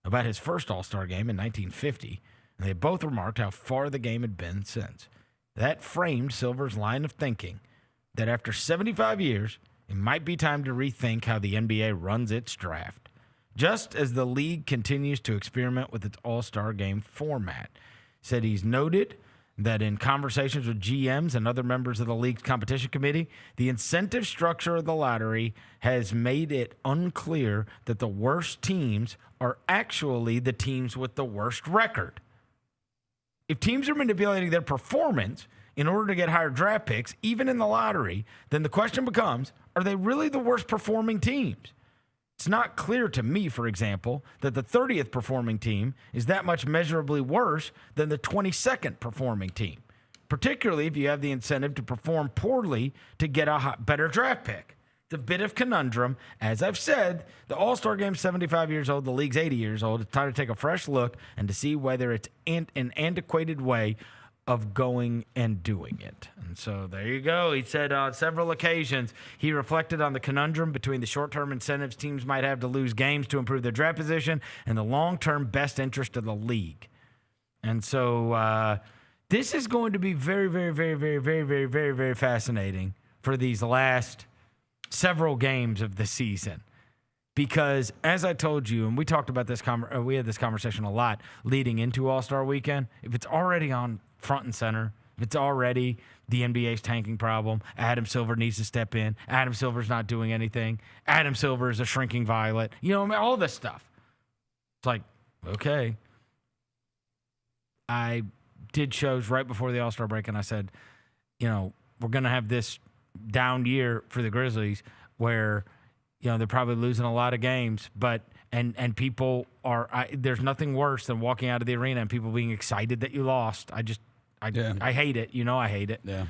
about his first All-Star game in 1950, and they both remarked how far the game had been since. That framed Silver's line of thinking that after 75 years, it might be time to rethink how the NBA runs its draft, just as the league continues to experiment with its All-Star game format. Said he's noted that in conversations with GMs and other members of the league's competition committee, the incentive structure of the lottery has made it unclear that the worst teams are actually the teams with the worst record. If teams are manipulating their performance in order to get higher draft picks, even in the lottery, then the question becomes, are they really the worst performing teams? It's not clear to me, for example, that the 30th performing team is that much measurably worse than the 22nd performing team. particularly if you have the incentive to perform poorly to get a better draft pick. It's a bit of conundrum. As I've said, the All-Star Game's 75 years old, the league's 80 years old. It's time to take a fresh look and to see whether it's an antiquated way of going and doing it. And so there you go. He said on several occasions he reflected on the conundrum between the short-term incentives teams might have to lose games to improve their draft position and the long-term best interest of the league. And so this is going to be very, very, very, very, very, very, very, very fascinating for these last several games of the season. Because as I told you, and we talked about this, we had this conversation a lot leading into All-Star Weekend, if it's already on front and center, if it's already the NBA's tanking problem, Adam Silver needs to step in, Adam Silver's not doing anything, Adam Silver is a shrinking violet, all this stuff. It's like, okay. I did shows right before the All-Star break, and I said, we're going to have this down year for the Grizzlies where, they're probably losing a lot of games, but and people are there's nothing worse than walking out of the arena and people being excited that you lost. I hate it. I hate it. Yeah.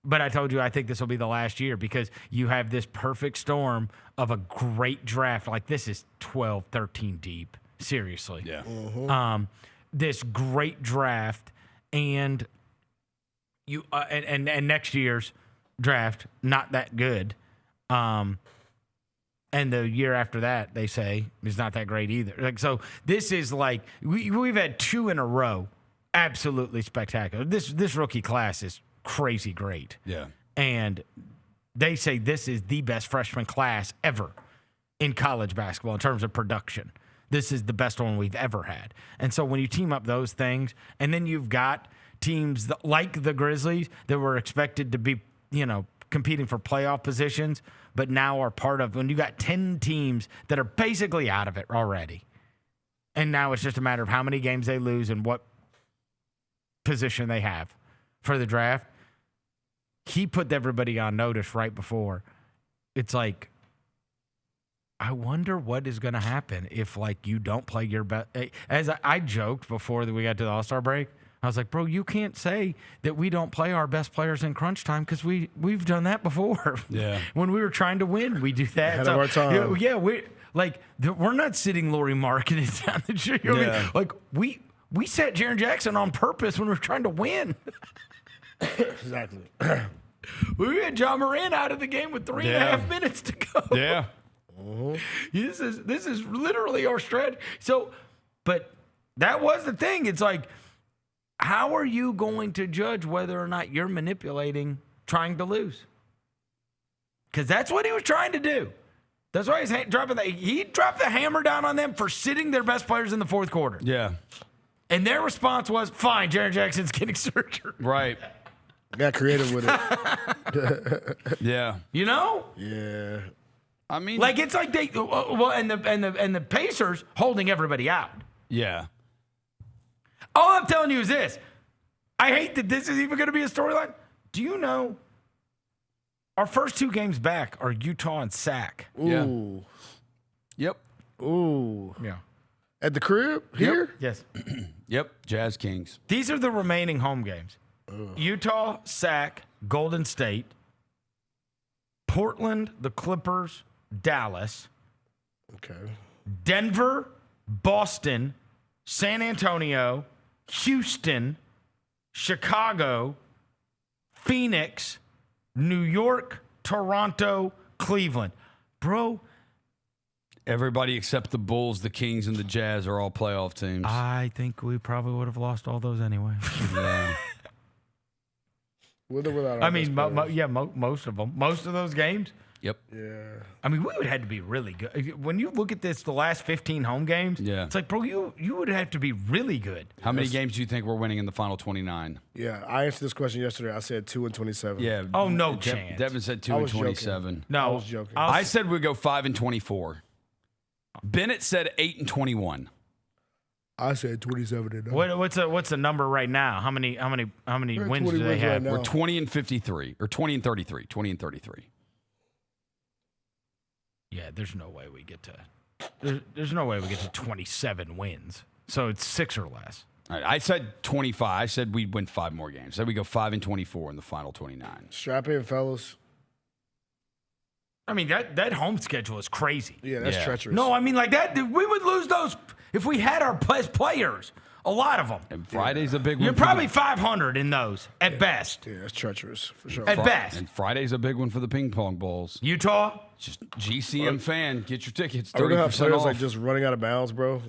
But I told you I think this will be the last year because you have this perfect storm of a great draft. Like this is 12, 13 deep. Seriously. Yeah. Mm-hmm. This great draft and you and next year's draft not that good. And the year after that, they say, is not that great either. So this is like we've had 2 in a row, absolutely spectacular. This rookie class is crazy great. Yeah. And they say this is the best freshman class ever in college basketball in terms of production. This is the best one we've ever had. And so when you team up those things, and then you've got teams like the Grizzlies that were expected to be, competing for playoff positions, but now are part of, when you got 10 teams that are basically out of it already. And now it's just a matter of how many games they lose and what position they have for the draft. He put everybody on notice right before. It's like, I wonder what is going to happen if, you don't play your best. As I joked before that we got to the All-Star break, I was like, bro, you can't say that we don't play our best players in crunch time because we've done that before. Yeah. When we were trying to win, we do that. Ahead of our time. Yeah, we're not sitting Laurie marketing down the street. We set Jaren Jackson on purpose when we were trying to win. Exactly. We had John Moran out of the game with 3.5 minutes to go. Yeah. Mm-hmm. This is literally our strategy. So, but that was the thing. It's like, how are you going to judge whether or not you're manipulating trying to lose? Because that's what he was trying to do. That's why he dropped the hammer down on them for sitting their best players in the fourth quarter. Yeah. And their response was, fine, Jaren Jackson's getting surgery. Right. Got creative with it. Yeah. Yeah. I mean, it's like they and the Pacers holding everybody out. Yeah. All I'm telling you is this. I hate that this is even going to be a storyline. Do you know our first 2 games back are Utah and Sac? Ooh. Yeah. Yep. Ooh. Yeah. At the crib? Here? Yes. Yep. Jazz Kings. These are the remaining home games. Ugh. Utah, Sac, Golden State, Portland, the Clippers, Dallas. Okay. Denver, Boston, San Antonio, Houston, Chicago, Phoenix, New York, Toronto, Cleveland. Bro. Everybody except the Bulls, the Kings, and the Jazz are all playoff teams. I think we probably would have lost all those anyway. Yeah. With or without I mean, most of them. Most of those games. Yep. Yeah. I mean, we would have had to be really good. When you look at this, the last 15 home games, it's like, bro, you would have to be really good. How many games do you think we're winning in the final 29? Yeah, I answered this question yesterday. I said 2 and 27. Yeah. Oh, no chance. Devin said 2 and 27. Joking. No. I was joking. I said we'd go 5 and 24. Bennett said 8 and 21. I said 27 and What's the number right now? How many wins do they have? right now. We're 20 and 53 or 20 and 33. 20 and 33. Yeah, there's no way we get to. There's no way we get to 27 wins. So it's 6 or less. All right, I said 25. I said we'd win 5 more games. I said we go 5-24 in the final 29. Strap in, fellas. I mean, that home schedule is crazy. Yeah, that's treacherous. No, I mean, like that, we would lose those if we had our best players. A lot of them. And Friday's a big one. You're probably 500 in those at best. Yeah, that's treacherous for sure. At best. And Friday's a big one for the ping pong balls. Utah? Just GCM fan. Get your tickets. 30% I have players off. like just running out of bounds, bro.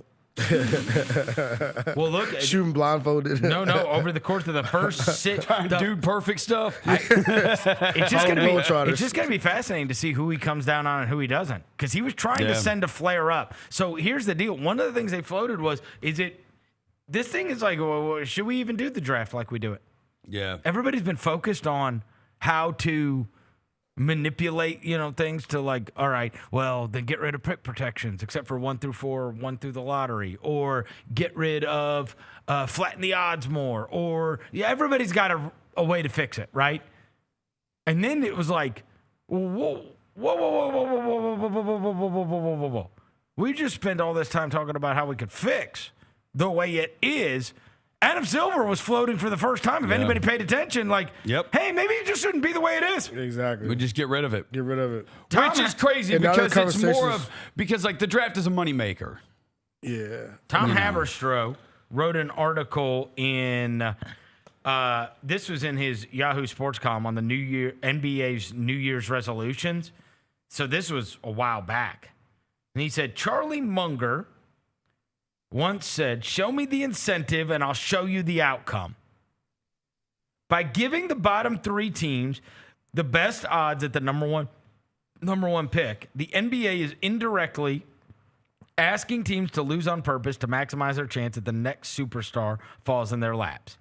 Well, look. Shooting blindfolded. No, over the course of the first dude, perfect stuff. It's just gonna be fascinating to see who he comes down on and who he doesn't, because he was trying to send a flare up. So here's the deal. One of the things they floated was, this thing is like, well, should we even do the draft like we do it? Yeah. Everybody's been focused on how to manipulate, things to like, all right, well, then get rid of pick protections, except for 1 through 4, 1 through the lottery, or get rid of flatten the odds more, or everybody's got a way to fix it, right? And then it was like, whoa. We just spent all this time talking about how we could fix the way it is. Adam Silver was floating for the first time. If anybody paid attention, hey, maybe it just shouldn't be the way it is. Exactly. We just get rid of it. Get rid of it. Which is crazy because it's more of, because like the draft is a moneymaker. Yeah. Tom Haberstroh wrote an article in, this was in his Yahoo Sports column on the NBA's New Year's resolutions. So this was a while back. And he said, Charlie Munger once said, show me the incentive and I'll show you the outcome. By giving the bottom 3 teams the best odds at the number one pick, the NBA is indirectly asking teams to lose on purpose to maximize their chance that the next superstar falls in their laps.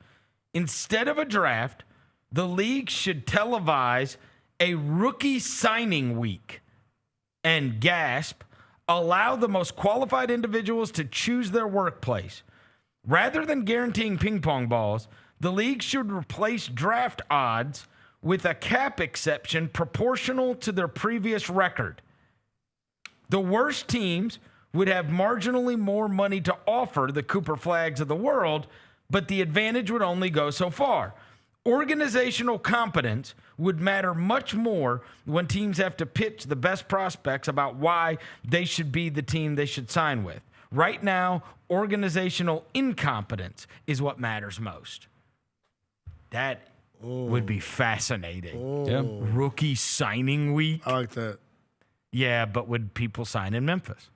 Instead of a draft, the league should televise a rookie signing week and allow the most qualified individuals to choose their workplace. Rather than guaranteeing ping pong balls, the league should replace draft odds with a cap exception proportional to their previous record. The worst teams would have marginally more money to offer the Cooper Flags of the world, but the advantage would only go so far. Organizational competence would matter much more when teams have to pitch the best prospects about why they should be the team they should sign with. Right now, organizational incompetence is what matters most. That would be fascinating. Yeah. Rookie signing week. I like that. Yeah, but would people sign in Memphis?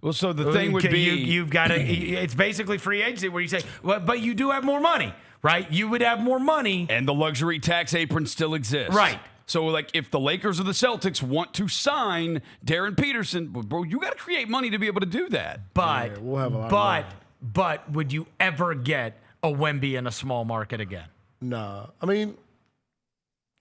Well, so the thing would be... You've got to... It's basically free agency where you say, well, but you do have more money. Right? You would have more money. And the luxury tax apron still exists. Right. So, like, if the Lakers or the Celtics want to sign Darren Peterson, bro, you got to create money to be able to do that. But, we'll have a lot of money. But would you ever get a Wemby in a small market again? Nah. I mean...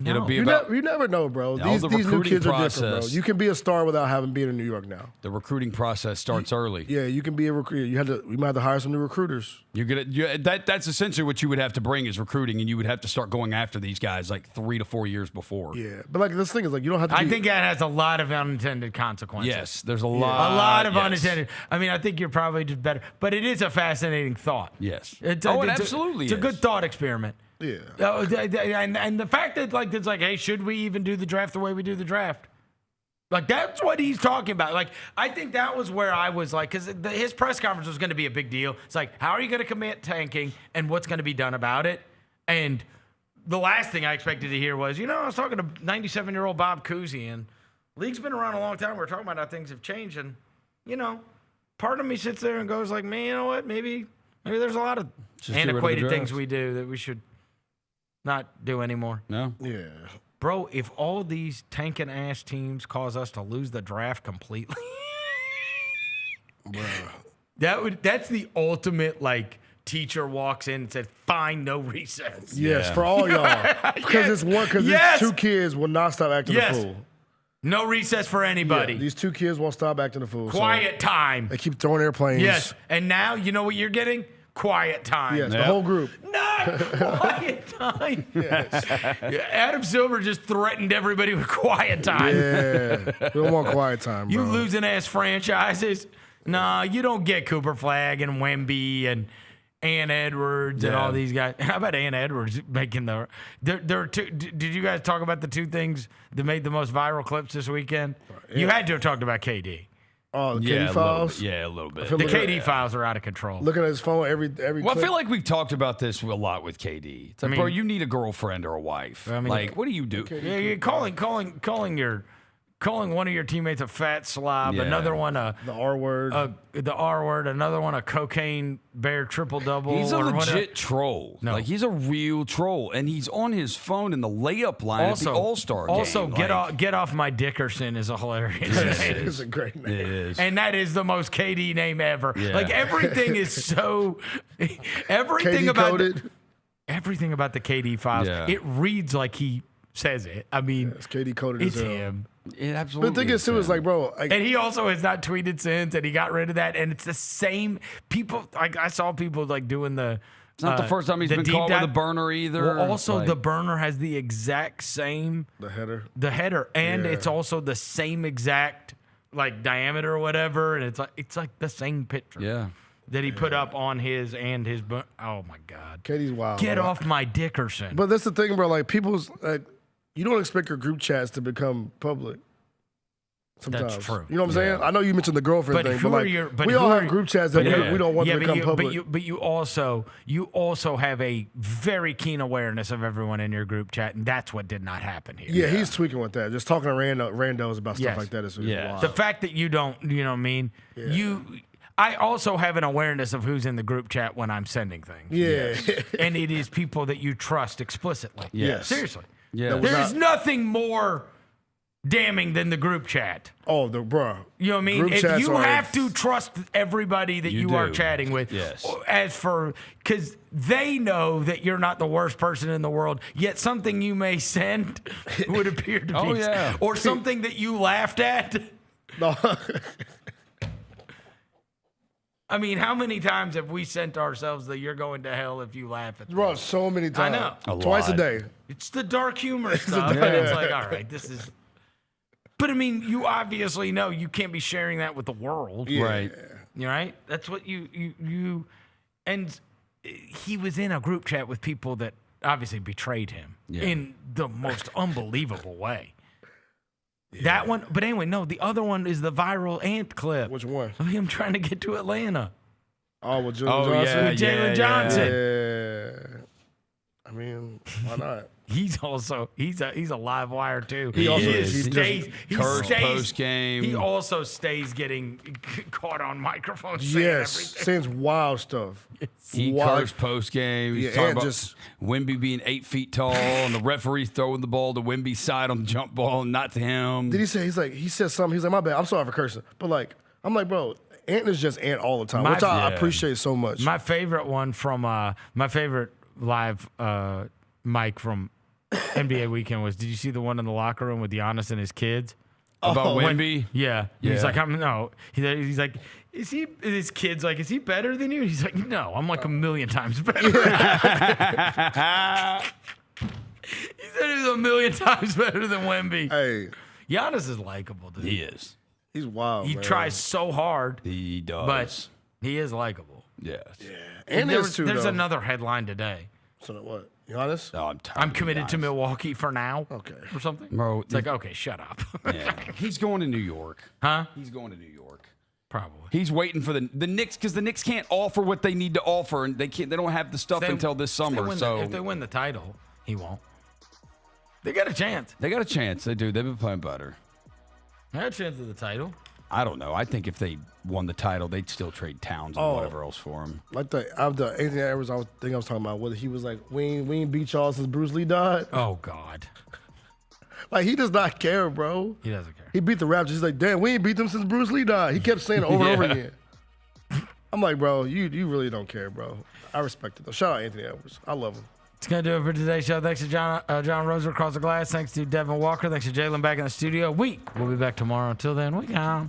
No. It'll be you never know, bro. These new kids are different, bro. You can be a star without having been in New York now. The recruiting process starts early. Yeah, you can be a recruiter. We might have to hire some new recruiters. That's essentially what you would have to bring is recruiting, and you would have to start going after these guys like 3 to 4 years before. Yeah, but like this thing is like you don't have to. I think that has a lot of unintended consequences. Yes, there's a lot of unintended. I mean, I think you're probably just better, but it is a fascinating thought. Yes. It absolutely is. It's a good thought experiment. Yeah. And the fact that it's like, hey, should we even do the draft the way we do the draft? Like, that's what he's talking about. Like, I think that was where I was like, because his press conference was going to be a big deal. It's like, how are you going to commit tanking and what's going to be done about it? And the last thing I expected to hear was, I was talking to 97-year-old Bob Cousy, and league's been around a long time. We're talking about how things have changed. And, part of me sits there and goes like, man, you know what? Maybe there's a lot of antiquated things we do that we should not do anymore. No? Yeah. Bro, if all these tanking ass teams cause us to lose the draft completely, that's the ultimate, like, teacher walks in and said, fine, no recess. Yes, for all y'all. Because these 2 kids will not stop acting a fool. No recess for anybody. Yeah, these 2 kids won't stop acting a fool. Quiet time. They keep throwing airplanes. Yes, and now you know what you're getting? Quiet time. Yes, the whole group. Not quiet time. Yes. Adam Silver just threatened everybody with quiet time. Yeah. We don't want quiet time, bro. You losing ass franchises. Nah, you don't get Cooper Flag and Wemby and Ann Edwards and all these guys. How about Ann Edwards making the? There are two. Did you guys talk about the two things that made the most viral clips this weekend? Yeah. You had to have talked about KD. Oh, the KD files? A little bit. The KD files are out of control. Looking at his phone every Well, I feel like we've talked about this a lot with KD. It's like, bro, you need a girlfriend or a wife. I mean, like, what do you do? Yeah, you're calling one of your teammates a fat slob, another one the R word, the R word, another one a cocaine bear triple double. He's a legit troll. No. Like he's a real troll, and he's on his phone in the layup line at the All-Star game. Also, get off my Dickerson is a hilarious name. It's a great name. It is, and that is the most KD name ever. Yeah. Like everything is so everything about the KD files. It reads like he says it. I mean, it's KD coded. It's him. It absolutely. But the thing is, too, is like, bro. Like, and he also has not tweeted since, and he got rid of that. And it's the same people. Like I saw people like doing the. It's not the first time he's been caught with a burner either. Well, also the burner has the exact same. The header, and it's also the same exact like diameter or whatever, and it's like the same picture. Yeah. That he put up on his and his. Oh my God. KD's wild. Get off my Dickerson. But that's the thing, bro. Like people's like. You don't expect your group chats to become public. Sometimes. That's true. You know what I'm saying? I know you mentioned the girlfriend thing, but like we all have group chats that we don't want to become public. But you also have a very keen awareness of everyone in your group chat, and that's what did not happen here. Yeah, he's tweaking with that. Just talking to randos about stuff like that is wild. The fact that you don't, you know what I mean? Yeah. I also have an awareness of who's in the group chat when I'm sending things. Yeah. And it is people that you trust explicitly. Yes. Seriously. Yeah. There's nothing more damning than the group chat. Oh, bro. You know what I mean? If you have to trust everybody that you are chatting with, because they know that you're not the worst person in the world, yet something you may send would appear to be, or something that you laughed at. No. I mean, how many times have we sent ourselves that you're going to hell if you laugh at this? Bro, so many times. I know. Twice a day. It's the dark humor stuff. And it's like, all right, this is... But, I mean, you obviously know you can't be sharing that with the world. Yeah. Right. Right? That's what you... And he was in a group chat with people that obviously betrayed him in the most unbelievable way. Yeah. That one, but anyway, no, the other one is the viral Ant clip. Which one? Of him trying to get to Atlanta. Oh, with Jaylon Johnson? Yeah, with Jaylon Johnson. Yeah. I mean, why not? He's a live wire too. He stays post game. He also stays getting caught on microphones. Saying wild stuff. He cursed post game. He's talking about Wemby being 8 feet tall and the referee throwing the ball to Wemby's side on the jump ball, and not to him. Did he say? He said something. He's like, my bad. I'm sorry for cursing, but like, I'm like, bro, Ant is just Ant all the time, which I appreciate so much. My favorite one from my favorite live mic from NBA weekend was, did you see the one in the locker room with Giannis and his kids? About Wemby? Yeah. He's like, he's like, his kid's like, is he better than you? He's like, no, I'm like a million times better. He said he's a million times better than Wemby. Hey. Giannis is likable, dude. He is. He's wild, He tries so hard. He does. But he is likable. Yes. Yeah. And there's another headline today. So what? Giannis? No, I'm committed to Milwaukee for now. Okay. Or something. Bro, it's like, okay, shut up. Yeah. He's going to New York. Huh? He's going to New York. Probably. He's waiting for the Knicks, because the Knicks can't offer what they need to offer, and they don't have the stuff until this summer. If they win the title, he won't. They got a chance. They got a chance. They do. They've been playing better. They had a chance of the title. I don't know. I think if they won the title, they'd still trade Towns and whatever else for him. Like the Anthony Edwards, I was talking about, whether he was like, we ain't beat y'all since Bruce Lee died. Oh, God. Like, he does not care, bro. He doesn't care. He beat the Raptors. He's like, damn, we ain't beat them since Bruce Lee died. He kept saying it over and over again. I'm like, bro, you really don't care, bro. I respect it, though. Shout out Anthony Edwards. I love him. It's going to do it for today's show. Thanks to John Roser across the glass. Thanks to Devin Walker. Thanks to Jaylon back in the studio. We'll be back tomorrow. Until then, we gone.